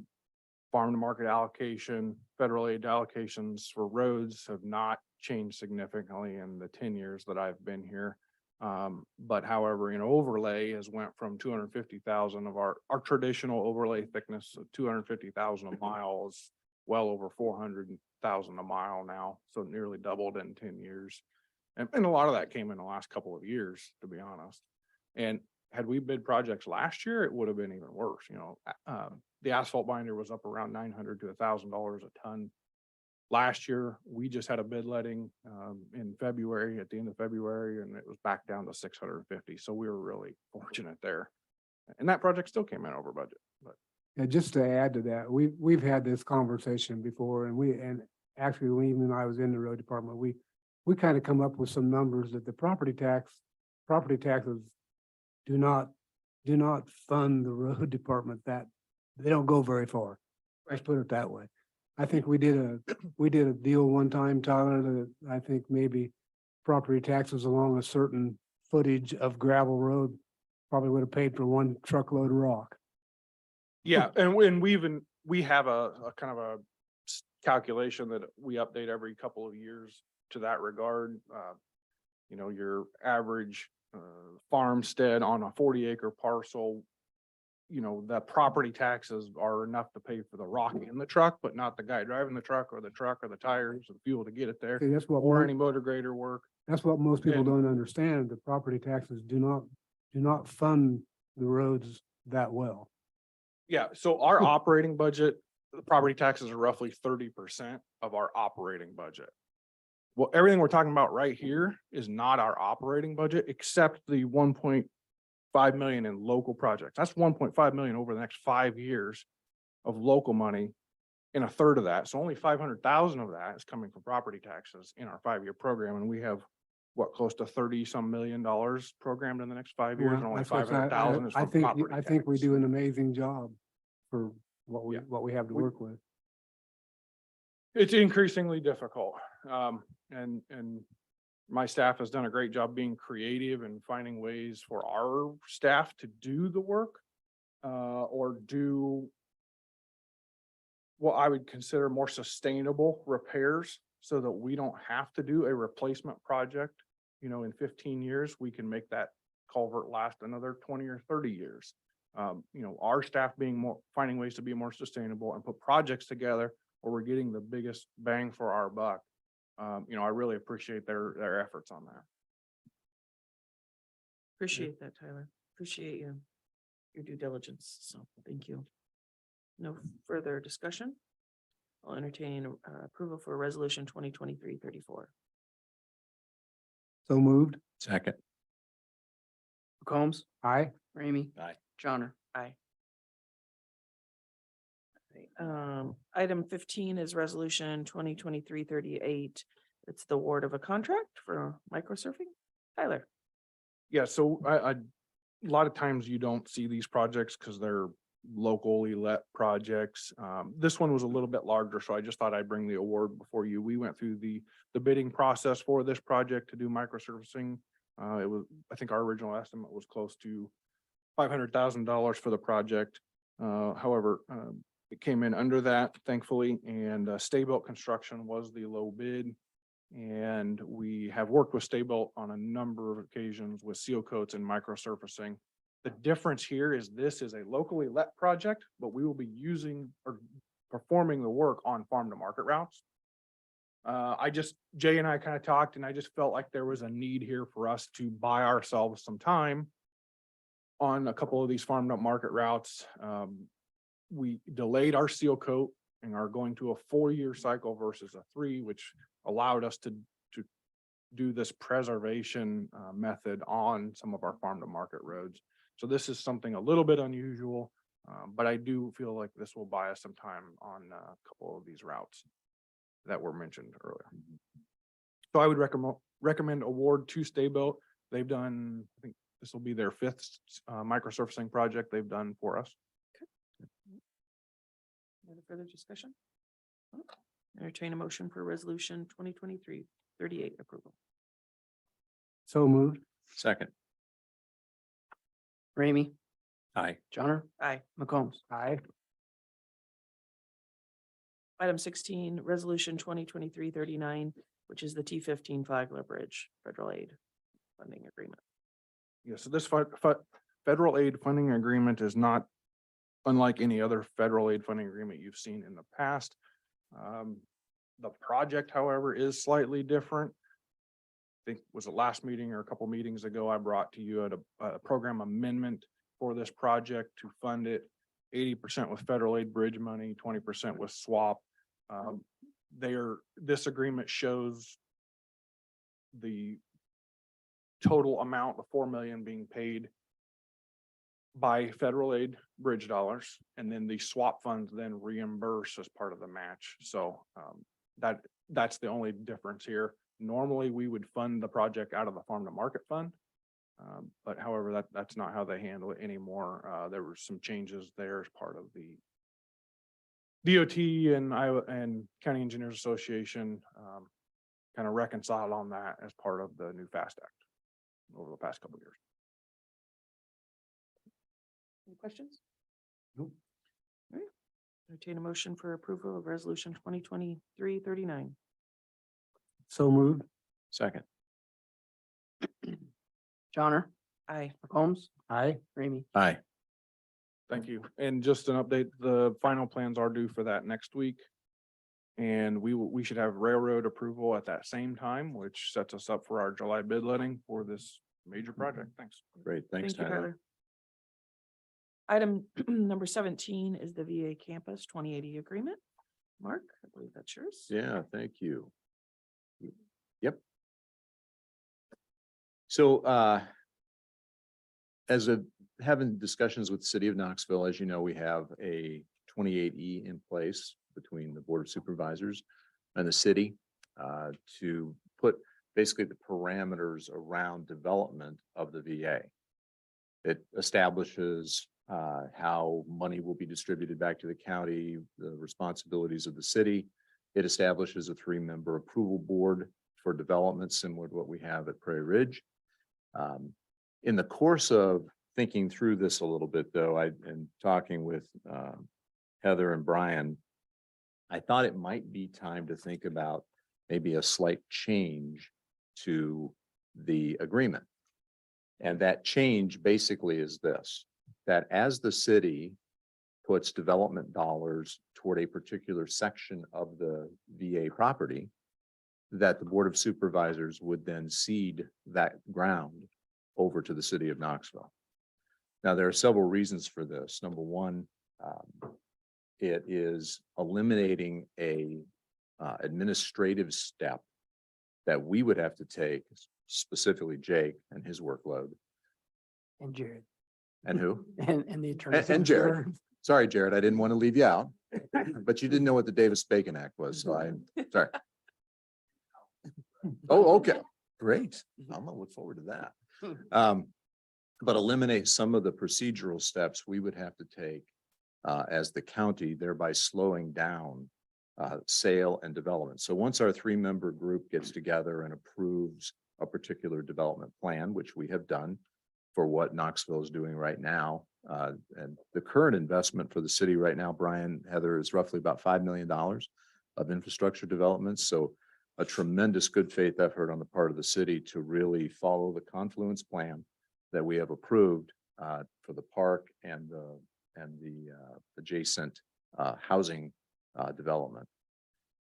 farm to market allocation, federal aid allocations for roads have not changed significantly in the 10 years that I've been here. But however, overlay has went from 250,000 of our traditional overlay thickness of 250,000 a mile is well over 400,000 a mile now. So nearly doubled in 10 years. And a lot of that came in the last couple of years, to be honest. And had we bid projects last year, it would have been even worse. The asphalt binder was up around $900 to $1,000 a ton. Last year, we just had a bid letting in February, at the end of February, and it was back down to 650. So we were really fortunate there. And that project still came in over budget. But Yeah, just to add to that, we've had this conversation before, and actually, when even I was in the road department, we kind of come up with some numbers that the property taxes do not fund the road department, that they don't go very far. Let's put it that way. I think we did a deal one time, Tyler, that I think maybe property taxes along a certain footage of gravel road probably would have paid for one truckload of rock. yeah, and we have a kind of a calculation that we update every couple of years to that regard. Your average farmstead on a 40-acre parcel, the property taxes are enough to pay for the rock in the truck, but not the guy driving the truck or the tires or the fuel to get it there, See, or any motor grader work. that's what most people And- don't understand. The property taxes do not fund the roads that well. Yeah, so our operating budget, the property taxes are roughly 30% of our operating budget. Well, everything we're talking about right here is not our operating budget, except the 1.5 million in local projects. That's 1.5 million over the next 5 years of local money, and a third of that. So only 500,000 of that is coming from property taxes in our 5-year program. And we have close to 30-some million dollars programmed in the next 5 years, and Well, only that's what I- 500,000 is I from think, property I think we taxes. do an amazing job for what Yeah. we have to We- work with. It's increasingly difficult. And my staff has done a great job being creative and finding ways for our staff to do the work, or do what I would consider more sustainable repairs, so that we don't have to do a replacement project. In 15 years, we can make that culvert last another 20 or 30 years. Our staff finding ways to be more sustainable and put projects together where we're getting the biggest bang for our buck. I really appreciate their efforts on that. Appreciate that, Tyler. Appreciate your due diligence. So thank you. No further discussion. I'll entertain approval for resolution 2023-34. So moved. Second. McCombs, Aye. Ramey. Aye. Johnner. Aye. Item 15 is resolution 2023-38. It's the award of a contract for microsurfing. Tyler. Yeah, so a lot of times you don't see these projects because they're locally let projects. This one was a little bit larger, so I just thought I'd bring the award before you. We went through the bidding process for this project to do microservicing. I think our original estimate was close to $500,000 for the project. However, it came in under that, thankfully, and Stay-Built Construction was the low bid. And we have worked with Stay-Built on a number of occasions with seal coats and microsurfacing. The difference here is this is a locally let project, but we will be using or performing the work on farm to market routes. Jay and I kind of talked, and I just felt like there was a need here for us to buy ourselves some time on a couple of these farm to market routes. We delayed our seal coat and are going to a 4-year cycle versus a 3, which allowed us to do this preservation method on some of our farm to market roads. So this is something a little bit unusual. But I do feel like this will buy us some time on a couple of these routes that were mentioned earlier. So I would recommend award to Staybilt. They've done, I think this will be their fifth microsurfacing project they've done for us. Any further discussion? Entertain a motion for resolution 2023-38 approval. So moved. Second. Ramey, Aye. Johnner, Aye. McCombs. Aye. Item 16, resolution 2023-39, which is the T-15 Flagler Bridge federal aid funding agreement. Yeah, so this federal aid funding agreement is not unlike any other federal aid funding agreement you've seen in the past. The project, however, is slightly different. I think was the last meeting or a couple meetings ago, I brought to you a program amendment for this project to fund it 80% with federal aid bridge money, 20% with swap. This agreement shows the total amount of 4 million being paid by federal aid bridge dollars, and then the swap funds then reimburse as part of the match. So that's the only difference here. Normally, we would fund the project out of the farm to market fund. But however, that's not how they handle it anymore. There were some changes there as part of the DOT and Iowa and County Engineers Association kind of reconciled on that as part of the new FAST Act over the past couple of years. Any questions? Nope. All right. Entertain a motion for approval of resolution 2023-39. So moved. Second. Johnner, Aye. McCombs, Aye. Ramey. Aye. Thank you. And just an update, the final plans are due for that next week. And we should have railroad approval at that same time, which sets us up for our July bid letting for this major project. Thanks. Great. Thanks, Thank you, Tyler. Item number 17 is the VA campus 2080 agreement. Mark, I believe that's yours. Yeah, thank you. Yep. So as of having discussions with the city of Knoxville, as you know, we have a 28E in place between the Board of Supervisors and the city to put basically the parameters around development of the VA. It establishes how money will be distributed back to the county, the responsibilities of the city. It establishes a 3-member approval board for development similar to what we have at Prairie Ridge. In the course of thinking through this a little bit, though, and talking with Heather and Brian, I thought it might be time to think about maybe a slight change to the agreement. And that change basically is this, that as the city puts development dollars toward a particular section of the VA property, that the Board of Supervisors would then cede that ground over to the city of Knoxville. Now, there are several reasons for this. Number one, it is eliminating a administrative step that we would have to take, specifically Jake and his workload. And Jared. And who? And the attorney. And Jared. Sorry, Jared, I didn't want to leave you out, but you didn't know what the Davis-Bacon Act was, so I'm sorry. Oh, okay, great. I'm gonna look forward to that. But eliminate some of the procedural steps we would have to take as the county, thereby slowing down sale and development. So once our 3-member group gets together and approves a particular development plan, which we have done for what Knoxville is doing right now, and the current investment for the city right now, Brian, Heather, is roughly about $5 million of infrastructure development. So a tremendous good faith effort on the part of the city to really follow the confluence plan that we have approved for the park and the adjacent housing development.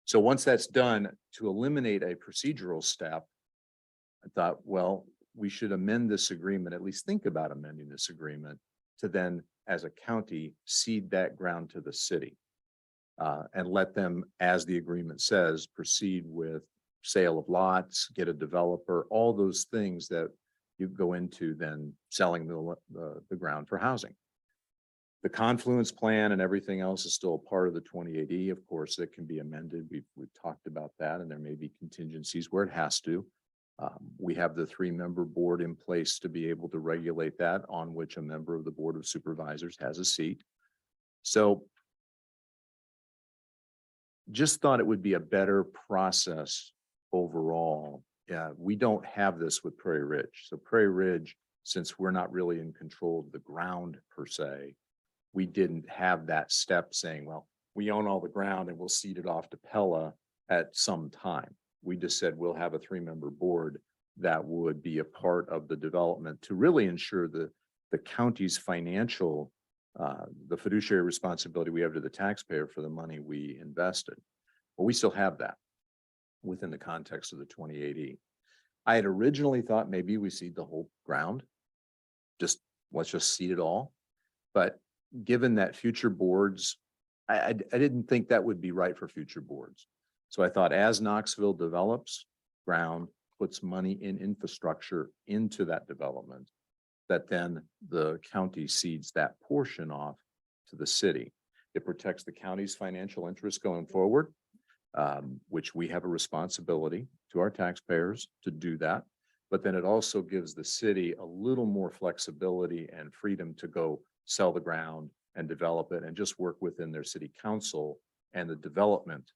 So once that's done, to eliminate a procedural step, I thought, well, we should amend this agreement, at least think about amending this agreement to then, as a county, cede that ground to the city. And let them, as the agreement says, proceed with sale of lots, get a developer, all those things that you go into then selling the ground for housing. The confluence plan and everything else is still a part of the 28E. Of course, it can be amended. We've talked about that, and there may be contingencies where it has to. We have the 3-member board in place to be able to regulate that, on which a member of the Board of Supervisors has a seat. So just thought it would be a better process overall. Yeah, we don't have this with Prairie Ridge. So Prairie Ridge, since we're not really in control of the ground per se, we didn't have that step saying, well, we own all the ground and we'll cede it off to Pella at some time. We just said we'll have a 3-member board that would be a part of the development to really ensure the county's financial, the fiduciary responsibility we have to the taxpayer for the money we invested. But we still have that within the context of the 2080. I had originally thought maybe we cede the whole ground. Let's just cede it all. But given that future boards, I didn't think that would be right for future boards. So I thought as Knoxville develops ground, puts money in infrastructure into that development, that then the county cedes that portion off to the city. It protects the county's financial interests going forward, which we have a responsibility to our taxpayers to do that. But then it also gives the city a little more flexibility and freedom to go sell the ground and develop it and just work within their city council and the development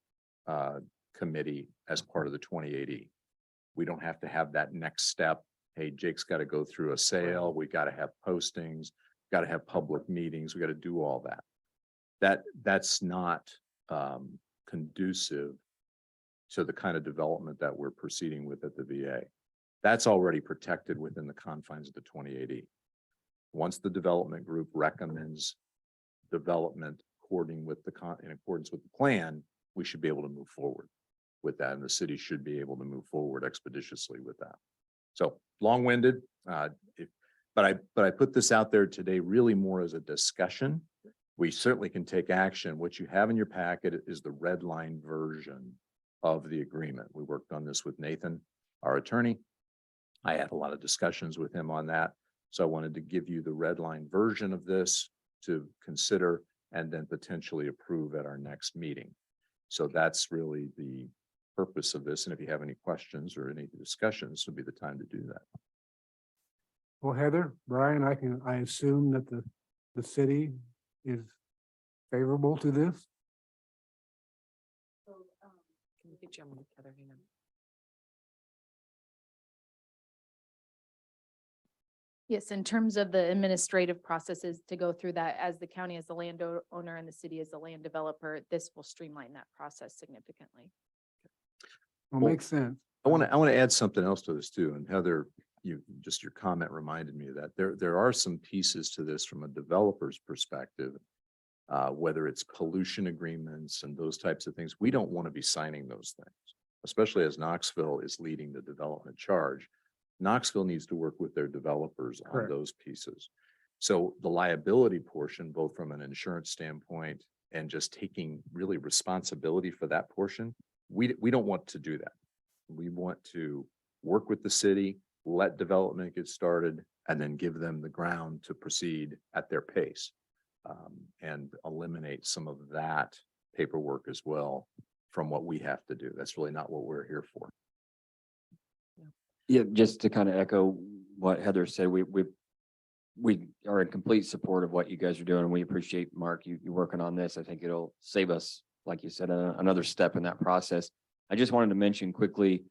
committee as part of the 2080. We don't have to have that next step. Hey, Jake's got to go through a sale. We got to have postings, got to have public meetings. We got to do all that. That's not conducive to the kind of development that we're proceeding with at the VA. That's already protected within the confines of the 2080. Once the development group recommends development according with in accordance with the plan, we should be able to move forward with that, and the city should be able to move forward expeditiously with that. So long-winded, but I put this out there today really more as a discussion. We certainly can take action. What you have in your packet is the red line version of the agreement. We worked on this with Nathan, our attorney. I had a lot of discussions with him on that. So I wanted to give you the red line version of this to consider and then potentially approve at our next meeting. So that's really the purpose of this. And if you have any questions or any discussions, would be the time to do that. Well, Heather, Brian, I assume that the city is favorable to this? Can you get you on together? Hang on. Yes, in terms of the administrative processes to go through that, as the county as the landowner and the city as the land developer, this will streamline that process significantly. Well, Well, makes sense. I want to add something else to this too. And Heather, your comment reminded me of that. There are some pieces to this from a developer's perspective, whether it's pollution agreements and those types of things. We don't want to be signing those things, especially as Knoxville is leading the development charge. Knoxville needs to work with their developers on Correct. those pieces. So the liability portion, both from an insurance standpoint and just taking really responsibility for that portion, we don't want to do that. We want to work with the city, let development get started, and then give them the ground to proceed at their pace, and eliminate some of that paperwork as well from what we have to do. That's really not what we're here for. Yeah, just to kind of echo what Heather said, we are in complete support of what you guys are doing. We appreciate, Mark, you working on this. I think it'll save us, like you said, another step in that process. I just wanted to mention quickly,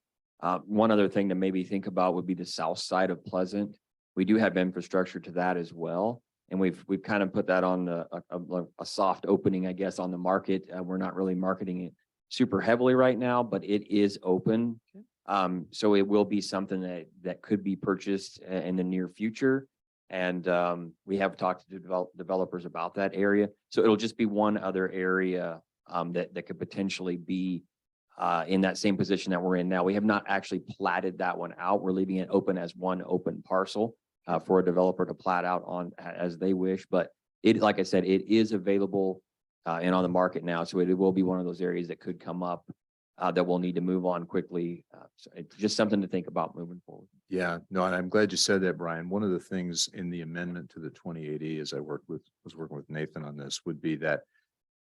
one other thing to maybe think about would be the south side of Pleasant. We do have infrastructure to that as well. And we've kind of put that on a soft opening, I guess, on the market. We're not really marketing it super heavily right now, but it is open. So it will be something that could be purchased in the near future. And we have talked to developers about that area. So it'll just be one other area that could potentially be in that same position that we're in now. We have not actually platted that one out. We're leaving it open as one open parcel for a developer to plat out on as they wish. But like I said, it is available and on the market now. So it will be one of those areas that could come up that we'll need to move on quickly. So it's just something to think about moving forward. Yeah, no, and I'm glad you said that, Brian. One of the things in the amendment to the 2080 is I worked with was working with Nathan on this, would be that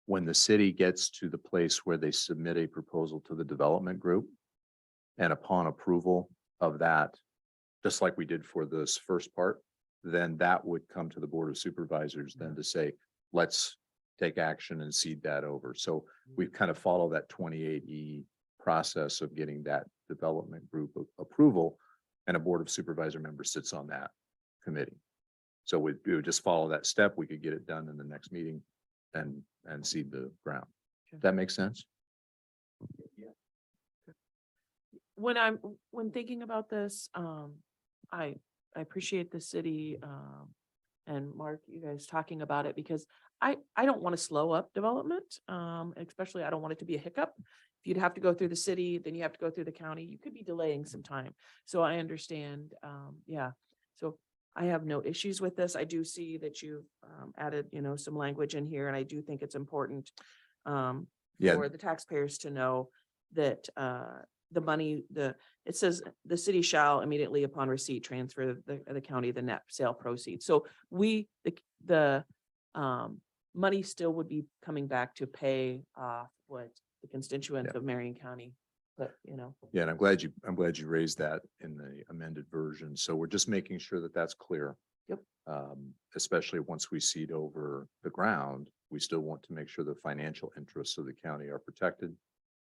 when the city gets to the place where they submit a proposal to the development group, and upon approval of that, just like we did for this first part, then that would come to the Board of Supervisors then to say, let's take action and seed that over. So we've kind of followed that 28E process of getting that development group approval, and a Board of Supervisor member sits on that committee. So we would just follow that step. We could get it done in the next meeting and seed the ground. That makes sense? When thinking about this, I appreciate the city, and Mark, you guys talking about it, because I don't want to slow up development. Especially I don't want it to be a hiccup. If you'd have to go through the city, then you have to go through the county, you could be delaying some time. So I understand, yeah. So I have no issues with this. I do see that you've added, some language in here, and I do think it's important Yeah. for the taxpayers to know that the money, it says the city shall immediately upon receipt transfer the county the net sale proceeds. So the money still would be coming back to pay off what the constituents of Marion County, but Yeah, and I'm glad you raised that in the amended version. So we're just making sure that that's clear. Yep. Especially once we seed over the ground, we still want to make sure the financial interests of the county are protected.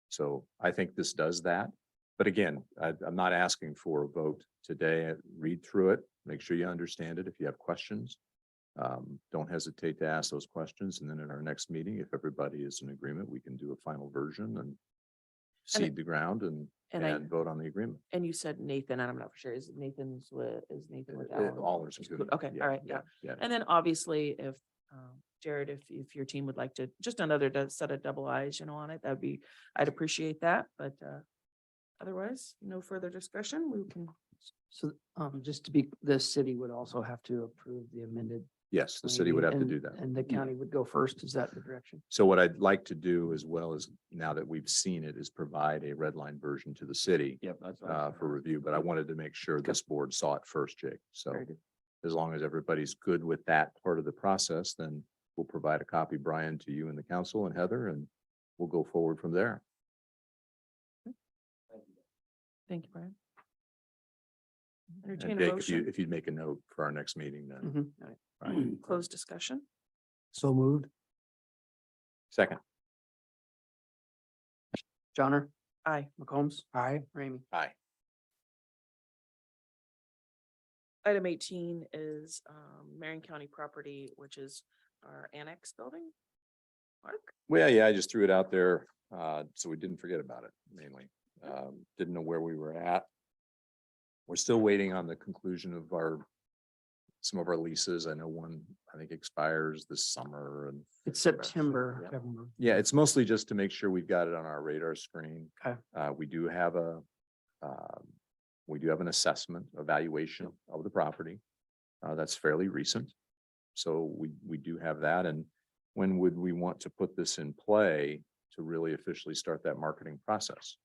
So I think this does that. But again, I'm not asking for a vote today. Read through it, make sure you understand it. If you have questions, don't hesitate to ask those questions. And then in our next meeting, if everybody is in agreement, we can do a final version and seed the ground and vote on the agreement. and you said Nathan, and I'm not for sure, is Nathan with Alan? All is good. Okay, all right, yeah. Yeah. And then obviously if, Jared, if your team would like to, just another set of double eyes, on it, I'd appreciate that, but, otherwise, no further discussion, we can. So, just the city would also have to approve the amended. Yes, the city would have to and- do that. And the county would go first. Is that the direction? So what I'd like to do, as well as now that we've seen it, is provide a red line version to the city Yep, that's. for review, but I wanted to make sure this board saw it first, Jake. So Very good. as long as everybody's good with that part of the process, then we'll provide a copy, Brian, to you and the council and Heather, and we'll go forward from there. Thank you, Brian. And Entertain a Jake, motion, if you'd make a note for our next meeting, then. Mhm. All right. Right. close discussion. So moved. Second. Johnner, Aye. McCombs, Aye. Ramey. Aye. Item 18 is, Marion County property, which is our annex building. Mark? Well, yeah, I just threw it out there, so we didn't forget about it mainly. Didn't know where we were at. We're still waiting on the conclusion of some of our leases. I know one, I think, expires this summer, and It's September. yeah, it's mostly just to make sure we've got it on our radar screen. Okay. We do have an assessment evaluation of the property. That's fairly recent. So we do have that. And when would we want to put this in play to really officially start that marketing process?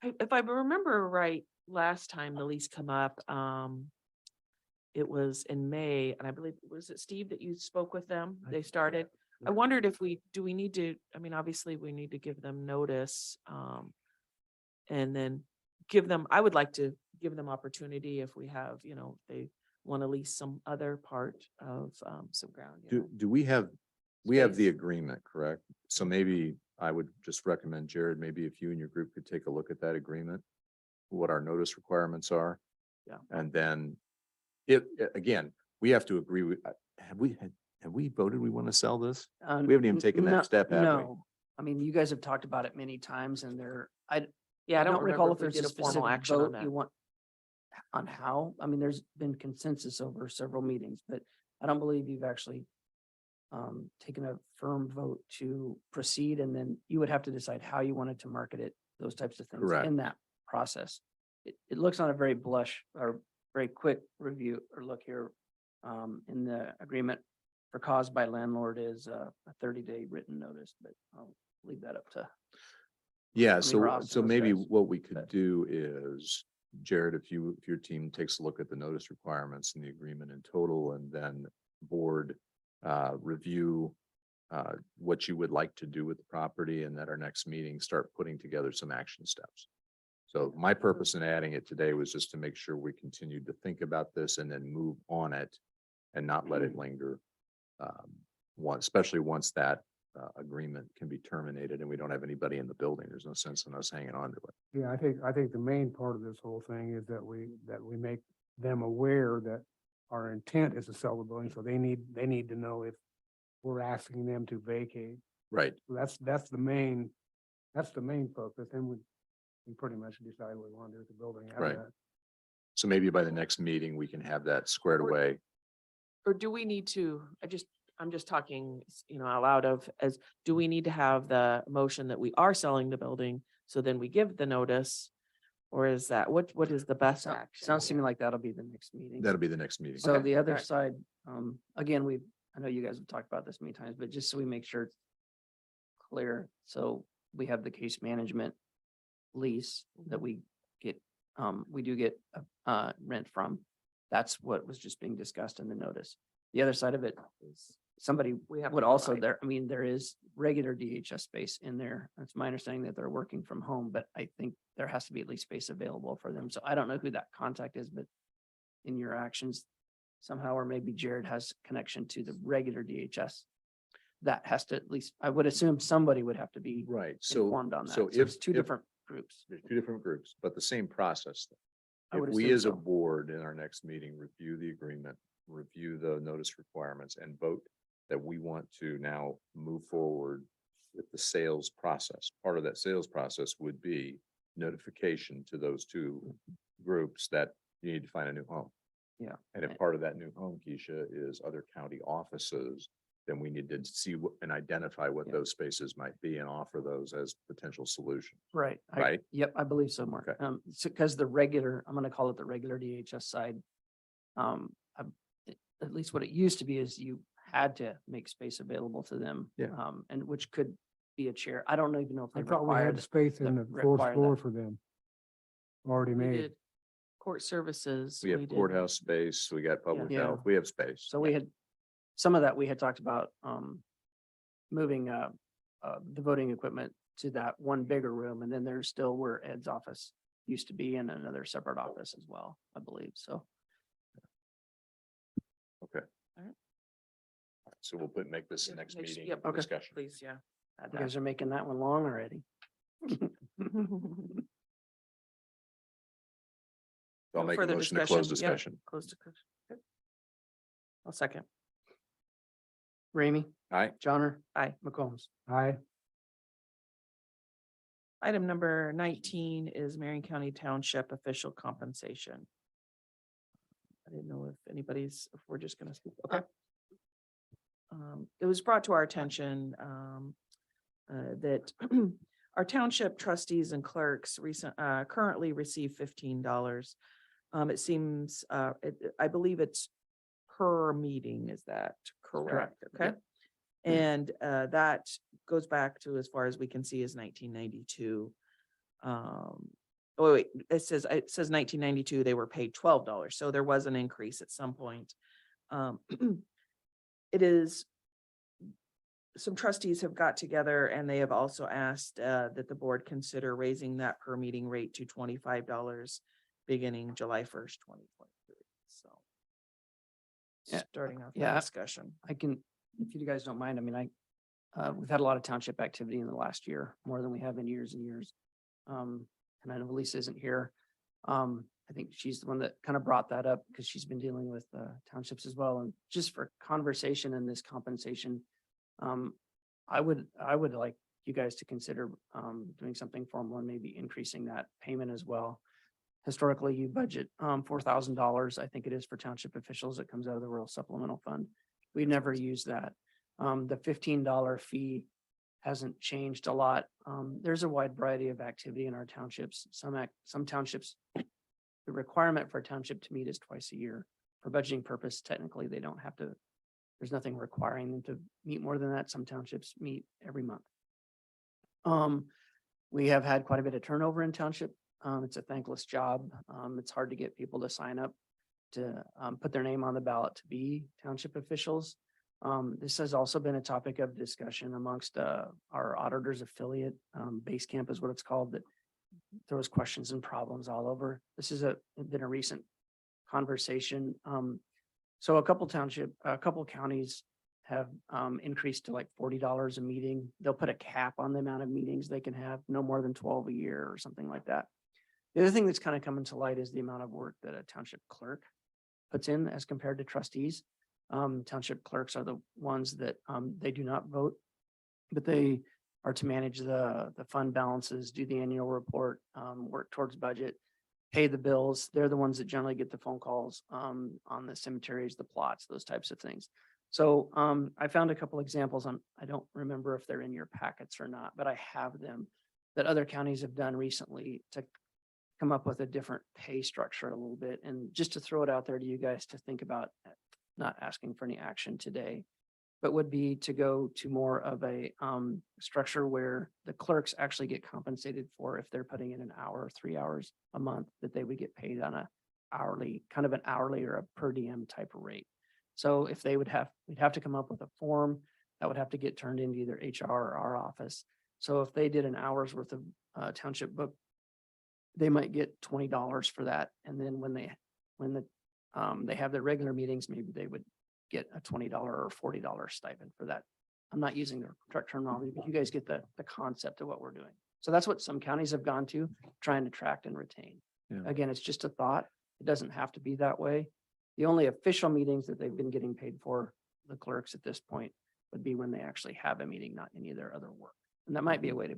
If I remember right, last time the lease come up, it was in May, and I believe, was it Steve that you spoke with them? They started. I wondered if we need to, obviously we need to give them notice, and then I would like to give them opportunity if we have, they want to lease some other part of, some ground. Do we have the agreement, correct? So maybe I would just recommend, Jared, maybe if you and your group could take a look at that agreement, what our notice requirements are. Yeah. And then again, we have to agree with, have we voted we want to sell this? We haven't even taken that step, have we? No, I mean, you guys have talked about it many times and I Yeah, I don't recall remember if there's we a did formal specific action on vote that. You want on how, I mean, there's been consensus over several meetings, but I don't believe you've actually taken a firm vote to proceed, and then you would have to decide how you wanted to market it, those types of things Correct. in that process. It looks on a very blush or very quick review or look here in the agreement for cause by landlord is a 30-day written notice, but I'll leave that up to. Yeah, mean, so Ross, those maybe guys. what we could do is, Jared, if your team takes a look at the notice requirements and the agreement in total, and then board review what you would like to do with the property, and at our next meeting, start putting together some action steps. So my purpose in adding it today was just to make sure we continued to think about this and then move on it and not let it linger. Especially once that agreement can be terminated and we don't have anybody in the building. There's no sense in us hanging on to it. Yeah, I think the main part of this whole thing is that we make them aware that our intent is to sell the building, so they need to know if we're asking them to vacate. Right. So that's the main focus, and we pretty much decide what we want to do with the building. after Right. that. So maybe by the next meeting, we can have that squared Or- away. Or do we need to, I'm just talking, out loud do we need to have the motion that we are selling the building? So then we give the notice, or is that, what is the best action? Sounds to me like that'll be the next meeting. That'll be the next meeting. So the other alright. side, again, I know you guys have talked about this many times, but just so we make sure it's clear, so we have the case management lease that we do get rent from. That's what was just being discussed in the notice. The other side of it is somebody We have would to also provide. there is regular DHS space in there. It's my understanding that they're working from home, but I think there has to be at least space available for them. So I don't know who that contact is, but in your actions somehow, or maybe Jared has connection to the regular DHS. That has to at least, I would assume somebody would have to be Right. So, informed on that. so So it's if two different groups. there's two different groups, but the same process. I If would we assume as a so. board in our next meeting, review the agreement, review the notice requirements and vote that we want to now move forward with the sales process. Part of that sales process would be notification to those two groups that you need to find a new home. Yeah. And if part of that new home, Keisha, is other county offices, then we need to see and identify what Yeah. those spaces might be and offer those as potential solutions. Right. Right. Yep, I believe so, Mark. Okay. Because the regular, I'm gonna call it the regular DHS side. At least what it used to be is you had to make space available to them. Yeah. And which could be a chair. I don't even know if they I thought we require had the space in that the fourth require floor that. for them. Already We made. did court services. We have did- courthouse space, we got public Yeah. health, we have space. So we had, some of that we had talked about, moving, the voting equipment to that one bigger room, and then there's still where Ed's office used to be in another separate office as well, I believe, so. So we'll make this the Yep, next next- meeting yep, for discussion. Please, yeah. add You that. guys are making that one long already. I'll No make a further motion to close discussion. Yeah. discussion. Close to. Good. I'll second. Ramey, Aye. Johnner, Aye. McCombs. Aye. Item number 19 is Marion County Township official compensation. I didn't know if if we're just gonna speak. Okay. It was brought to our attention that our township trustees and clerks currently receive $15. It seems, I believe it's per meeting. Is that correct? Okay. Yep. And that goes back to, as far as we can see, is 1992. Wait, it says 1992, they were paid $12. So there was an increase at some point. It is, some trustees have got together and they have also asked that the board consider raising that per meeting rate to $25 beginning July 1st, 2023. So. Yeah, Starting off the yeah. discussion. I can, if you guys don't mind, I mean, we've had a lot of township activity in the last year, more than we have in years and years. And I know Lisa isn't here. I think she's the one that kind of brought that up because she's been dealing with townships as well. And just for conversation and this compensation, I would like you guys to consider doing something formal and maybe increasing that payment as well. Historically, you budget $4,000, I think it is, for township officials. It comes out of the rural supplemental fund. We've never used that. The $15 fee hasn't changed a lot. There's a wide variety of activity in our townships. Some townships, the requirement for a township to meet is twice a year. For budgeting purpose, technically, they don't have to, there's nothing requiring them to meet more than that. Some townships meet every month. We have had quite a bit of turnover in township. It's a thankless job. It's hard to get people to sign up to put their name on the ballot to be township officials. This has also been a topic of discussion amongst our auditors affiliate, Base Camp is what it's called, that throws questions and problems all over. This is been a recent conversation. So a couple counties have increased to like $40 a meeting. They'll put a cap on the amount of meetings they can have, no more than 12 a year or something like that. The other thing that's kind of coming to light is the amount of work that a township clerk puts in as compared to trustees. Township clerks are the ones that they do not vote, but they are to manage the fund balances, do the annual report, work towards budget, pay the bills. They're the ones that generally get the phone calls on the cemeteries, the plots, those types of things. So I found a couple examples I don't remember if they're in your packets or not, but I have them that other counties have done recently to come up with a different pay structure a little bit. And just to throw it out there to you guys to think about, not asking for any action today, but would be to go to more of a structure where the clerks actually get compensated for if they're putting in an hour, 3 hours a month, that they would get paid on a hourly, kind of an hourly or a per diem type of rate. So if we'd have to come up with a form that would have to get turned into either HR or our office. So if they did an hour's worth of township book, they might get $20 for that. And then when they have their regular meetings, maybe they would get a $20 or $40 stipend for that. I'm not using the correct terminology, but you guys get the concept of what we're doing. So that's what some counties have gone to, trying to attract and retain. Yeah. Again, it's just a thought. It doesn't have to be that way. The only official meetings that they've been getting paid for, the clerks at this point, would be when they actually have a meeting, not any of their other work. And that might be a way to,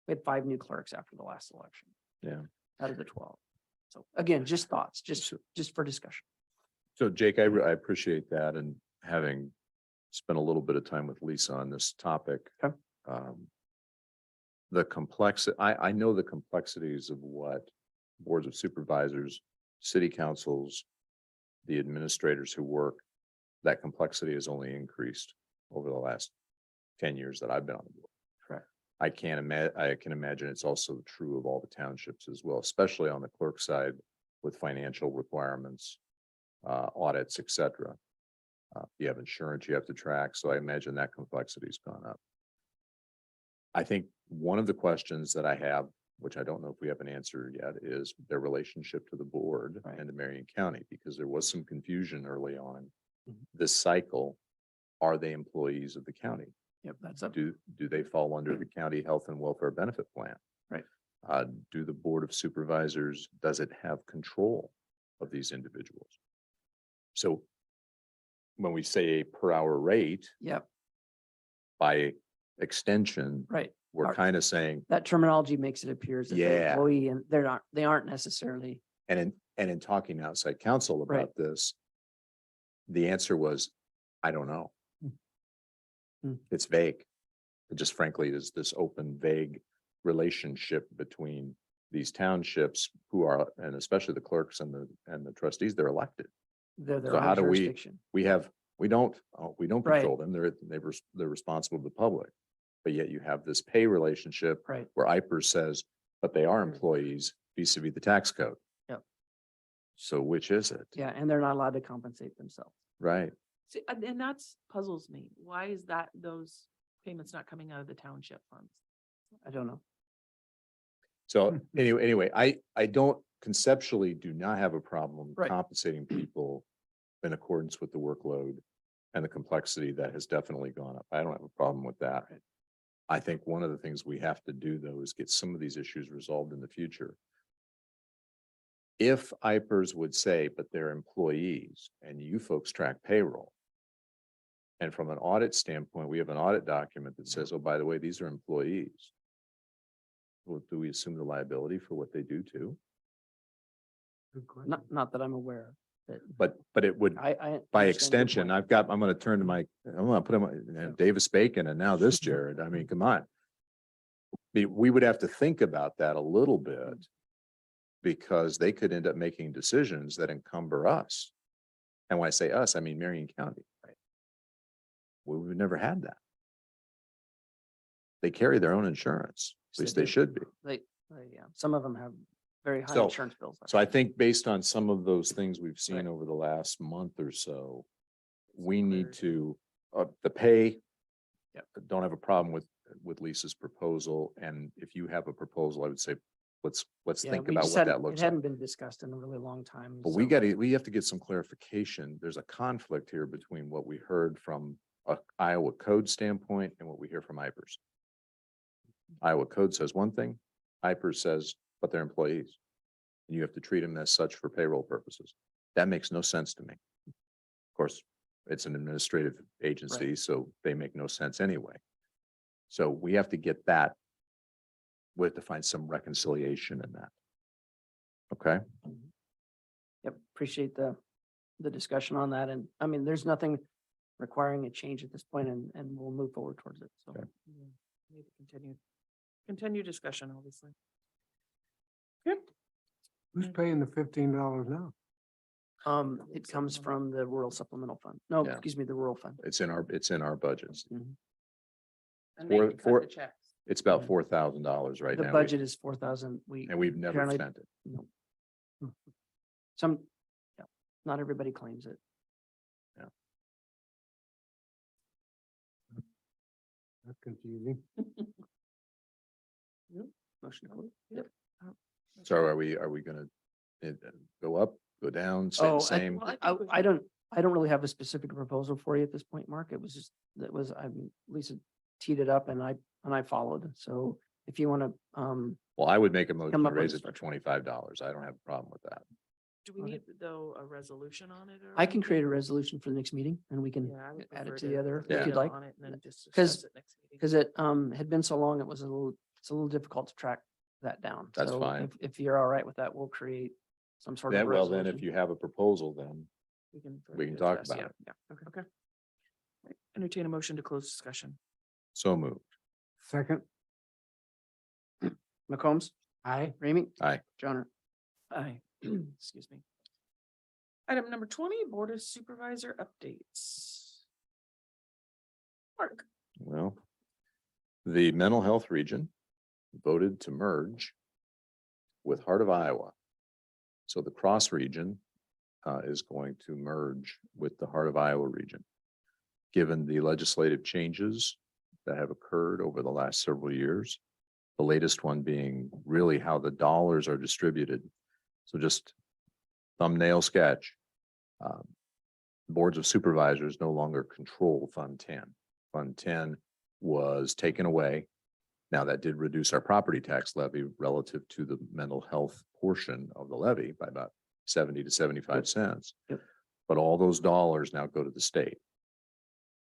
we had 5 new clerks after the last election. Yeah. Out of the 12. So again, just thoughts, just for discussion. So Jake, I appreciate that, and having spent a little bit of time with Lisa on this topic. Okay. The I know the complexities of what boards of supervisors, city councils, the administrators who work, that complexity has only increased over the last 10 years that I've been on the board. Correct. I can imagine it's also true of all the townships as well, especially on the clerk side with financial requirements, audits, et cetera. You have insurance you have to track. So I imagine that complexity's gone up. I think one of the questions that I have, which I don't know if we have an answer yet, is their relationship to the board and to Marion County, because there was some confusion early on this cycle. Are they employees of the county? Yep, that's up. Do they fall under the county health and welfare benefit plan? Right. Do the board of supervisors, does it have control of these individuals? So when we say a per hour rate, Yep, by extension, right. we're kind of saying, That terminology makes it appear as if they're Yeah. employee and they aren't necessarily. and in talking to outside counsel Right. about this, the answer was, I don't know. Hmm. It's vague. It just frankly is this open, vague relationship between these townships who are, and especially the clerks and the trustees, they're elected. They're their So own how do we- jurisdiction. We don't Right. control them. They're responsible to the public. But yet you have this pay relationship Right. where IPERS says, but they are employees vis-a-vis the tax code. Yep. So which is it? Yeah, and they're not allowed to compensate themselves. Right. See, and that's puzzles me. Why is that those payments not coming out of the township funds? I don't know. So anyway, I don't conceptually do not have a problem Right. compensating people in accordance with the workload and the complexity that has definitely gone up. I don't have a problem with that. Right. I think one of the things we have to do though is get some of these issues resolved in the future. If IPERS would say, but they're employees and you folks track payroll. And from an audit standpoint, we have an audit document that says, oh, by the way, these are employees. Well, do we assume the liability for what they do too? Good question. Not that I'm aware. But it would, I by understand your extension, point. I'm gonna turn to I'm gonna put him, Davis Bacon and now this Jared. I mean, come on. We would have to think about that a little bit. Because they could end up making decisions that encumber us. And when I say us, I mean Marion County. Right. We've never had that. They carry their own insurance, at least they do. should be. Yeah, some of them have very high So- insurance bills. So I think based on some of those things we've seen Right. over the last month or so, we need to The pay. Yep. Don't have a problem with Lisa's proposal. And if you have a proposal, I would say, let's Yeah, think we about just what hadn't- that looks It like. hadn't been discussed in a really long time. But we have to get some clarification. There's a conflict here between what we heard from a Iowa code standpoint and what we hear from IPERS. Iowa code says one thing, IPERS says, but they're employees. And you have to treat them as such for payroll purposes. That makes no sense to me. Of course, it's an administrative agency, so they make no sense anyway. So we have to get that. We have to find some reconciliation in that. Okay, Yep, appreciate the discussion on that. And I mean, there's nothing requiring a change at this point and we'll move forward towards it. So. Okay. Need to continue discussion, obviously. Who's paying the $15 now? It comes from the rural supplemental fund. No, Yeah. excuse me, the rural fund. it's in our budgets. And For- they cut for- the checks. It's about $4,000 right The now. budget is 4,000. And we've never apparently- spent it. no. Some, yeah, not everybody claims it. That's confusing. Motion to close. Yep. So are we gonna go up, go down, stay Oh, the same? I don't really have a specific proposal for you at this point, Mark. It was just, Lisa teed it up and I followed. So if you want to, Well, I would make a motion Come to up with raise a it to structure. $25. I don't have a problem with that. Do we Okay. need, though, a resolution on it? Or? I can create a resolution for the next meeting and we can Yeah, I would add it prefer to the other Yeah. if you'd like. on it and then just 'Cause- discuss it next meeting. Because it had been so long, it's a little difficult to track that down. That's So fine. If you're all right with that, we'll create some sort of. Then, well, then if resolution. you have a proposal, then We can we can further talk discuss, about yeah. Okay. Right, entertain a motion to close discussion. so moved. Second, McCombs, aye. Ramey. Aye. Johnner. Aye. Excuse me. Item number 20, Board of Supervisor updates. Mark. Well, the mental health region voted to merge with Heart of Iowa. So the Cross region is going to merge with the Heart of Iowa region. Given the legislative changes that have occurred over the last several years, the latest one being really how the dollars are distributed. So just thumbnail sketch. Boards of supervisors no longer control Fund 10. Fund 10 was taken away. Now that did reduce our property tax levy relative to the mental health portion of the levy by about 70 to 75 cents. Yep. But all those dollars now go to the state.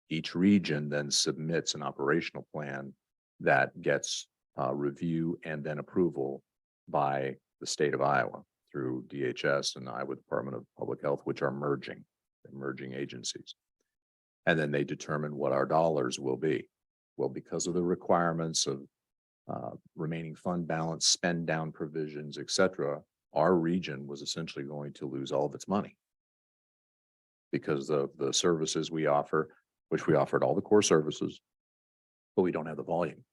Each region then submits an operational plan that gets review and then approval by the state of Iowa through DHS and the Iowa Department of Public Health, which are merging agencies. And then they determine what our dollars will be. Well, because of the requirements of remaining fund balance, spend down provisions, et cetera, our region was essentially going to lose all of its money. Because of the services we offer, which we offered all the core services, but we don't have the volume.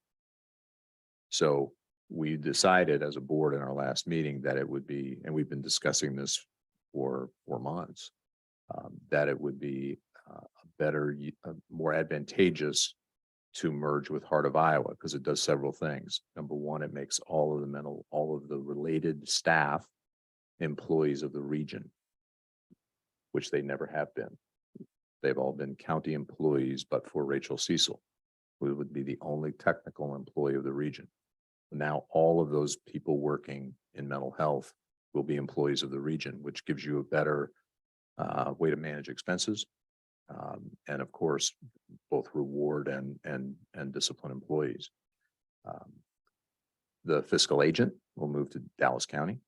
So we decided as a board in our last meeting that it would be, and we've been discussing this for months, that it would be better, more advantageous to merge with Heart of Iowa because it does several things. Number one, it makes all of the related staff employees of the region, which they never have been. They've all been county employees, but for Rachel Cecil, who would be the only technical employee of the region. Now, all of those people working in mental health will be employees of the region, which gives you a better way to manage expenses. And of course, both reward and discipline employees. The fiscal agent will move to Dallas County.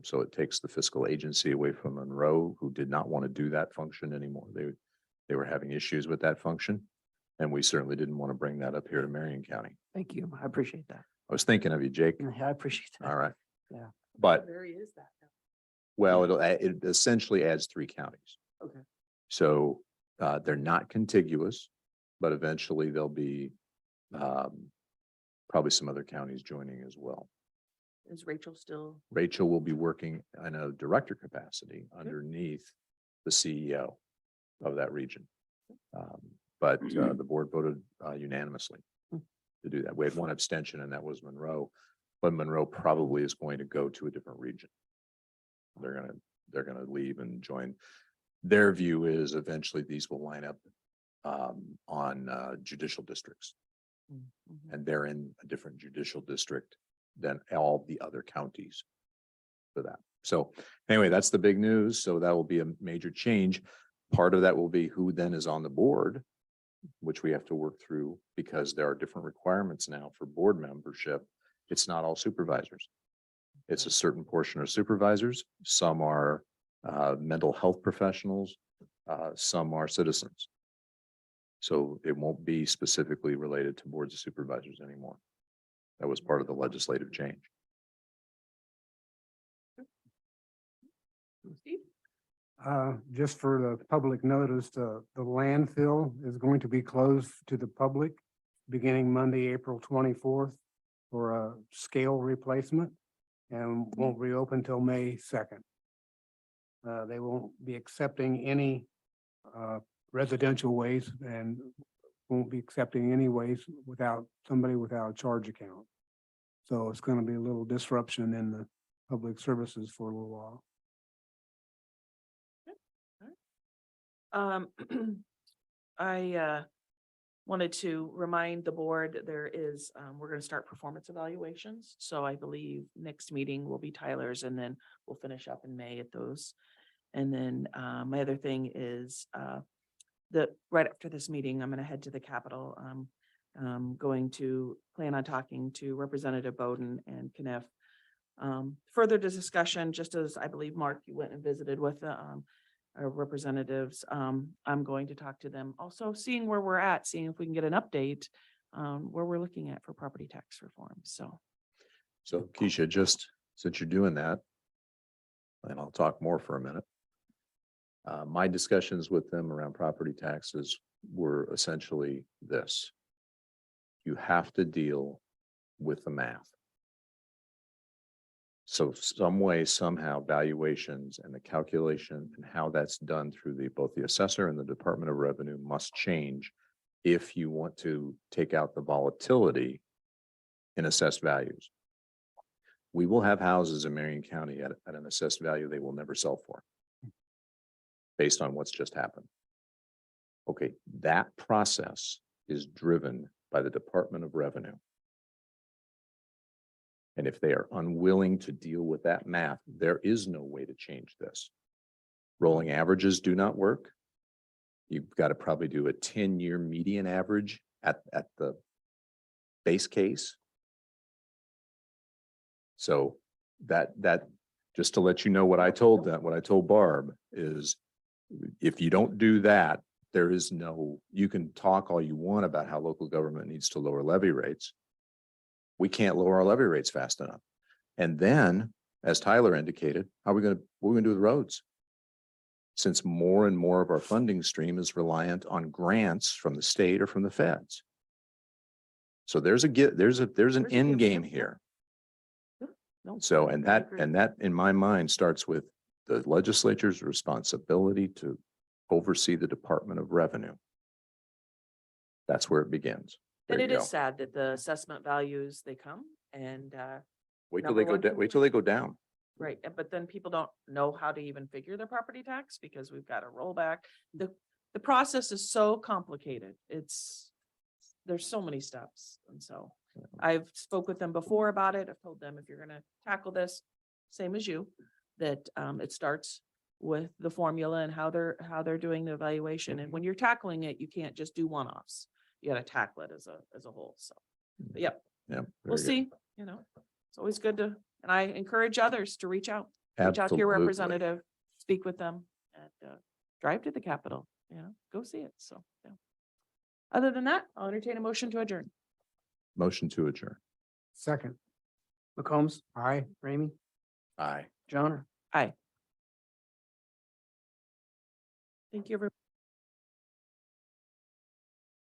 So it takes the fiscal agency away from Monroe, who did not want to do that function anymore. They were having issues with that function. And we certainly didn't want to bring that up here to Marion County. Thank you. I appreciate that. I was thinking of you, Jake. Yeah, I appreciate that. All right. Yeah. But, Where is that? well, it essentially adds 3 counties. Okay. So they're not contiguous, but eventually there'll be probably some other counties joining as well. Is Rachel still? Rachel will be working in a director capacity underneath the CEO of that region. but the board voted unanimously to do that. We had one abstention, and that was Monroe, but Monroe probably is going to go to a different region. They're gonna leave and join. Their view is eventually these will line up on judicial districts, and they're in a different judicial district than all the other counties for that. So anyway, that's the big news. So that will be a major change. Part of that will be who then is on the board, which we have to work through because there are different requirements now for board membership. It's not all supervisors. It's a certain portion of supervisors. Some are mental health professionals, some are citizens. So it won't be specifically related to boards of supervisors anymore. That was part of the legislative change. Steve? Just for the public notice, the landfill is going to be closed to the public beginning Monday, April 24th for a scale replacement and won't reopen till May 2nd. They won't be accepting any residential waste and won't be accepting any waste without somebody without a charge account. So it's going to be a little disruption in the public services for a little while. I wanted to remind the board that there is, we're going to start performance evaluations. So I believe next meeting will be Tyler's, and then we'll finish up in May at those. And then my other thing is that right after this meeting, I'm going to head to the Capitol. I'm going to plan on talking to Representative Bowden and Kniff. Further to discussion, just as I believe, Mark, you went and visited with the our representatives. I'm going to talk to them also, seeing where we're at, seeing if we can get an update where we're looking at for property tax reform. So Keisha, just since you're doing that, and I'll talk more for a minute. My discussions with them around property taxes were essentially this. You have to deal with the math. So some way, somehow, valuations and the calculation and how that's done through both the assessor and the Department of Revenue must change if you want to take out the volatility in assessed values. We will have houses in Marion County at an assessed value they will never sell for, based on what's just happened. Okay, that process is driven by the Department of Revenue. And if they are unwilling to deal with that math, there is no way to change this. Rolling averages do not work. You've got to probably do a 10-year median average at the base case. So that just to let you know what I told them, what I told Barb is, if you don't do that, there is no, you can talk all you want about how local government needs to lower levy rates. We can't lower our levy rates fast enough. And then, as Tyler indicated, what are we going to do with roads? Since more and more of our funding stream is reliant on grants from the state or from the feds. So there's an end game here. no. So, and that agree. in my mind starts with the legislature's responsibility to oversee the Department of Revenue. That's where it begins. And There it you is go. sad that the assessment values, they come and Wait till they go down. Wait till they go down. right, but then people don't know how to even figure their property tax because we've got to roll back. The process is so complicated. There's so many steps. And so I've spoke with them before about it. I've told them, if you're gonna tackle this, same as you, that it starts with the formula and how they're doing the evaluation. And when you're tackling it, you can't just do one-offs. You gotta tackle it as a whole. So, but yep, Yeah. we'll very good. see, it's always good to, and I encourage others to reach out to your Absolutely. representative, speak with them, and drive to the Capitol, go see it. So, yeah. Other than that, I'll entertain a motion to adjourn. Motion to adjourn. Second, McCombs, aye. Ramey, Aye. Johnner. Aye. Thank you, everyone.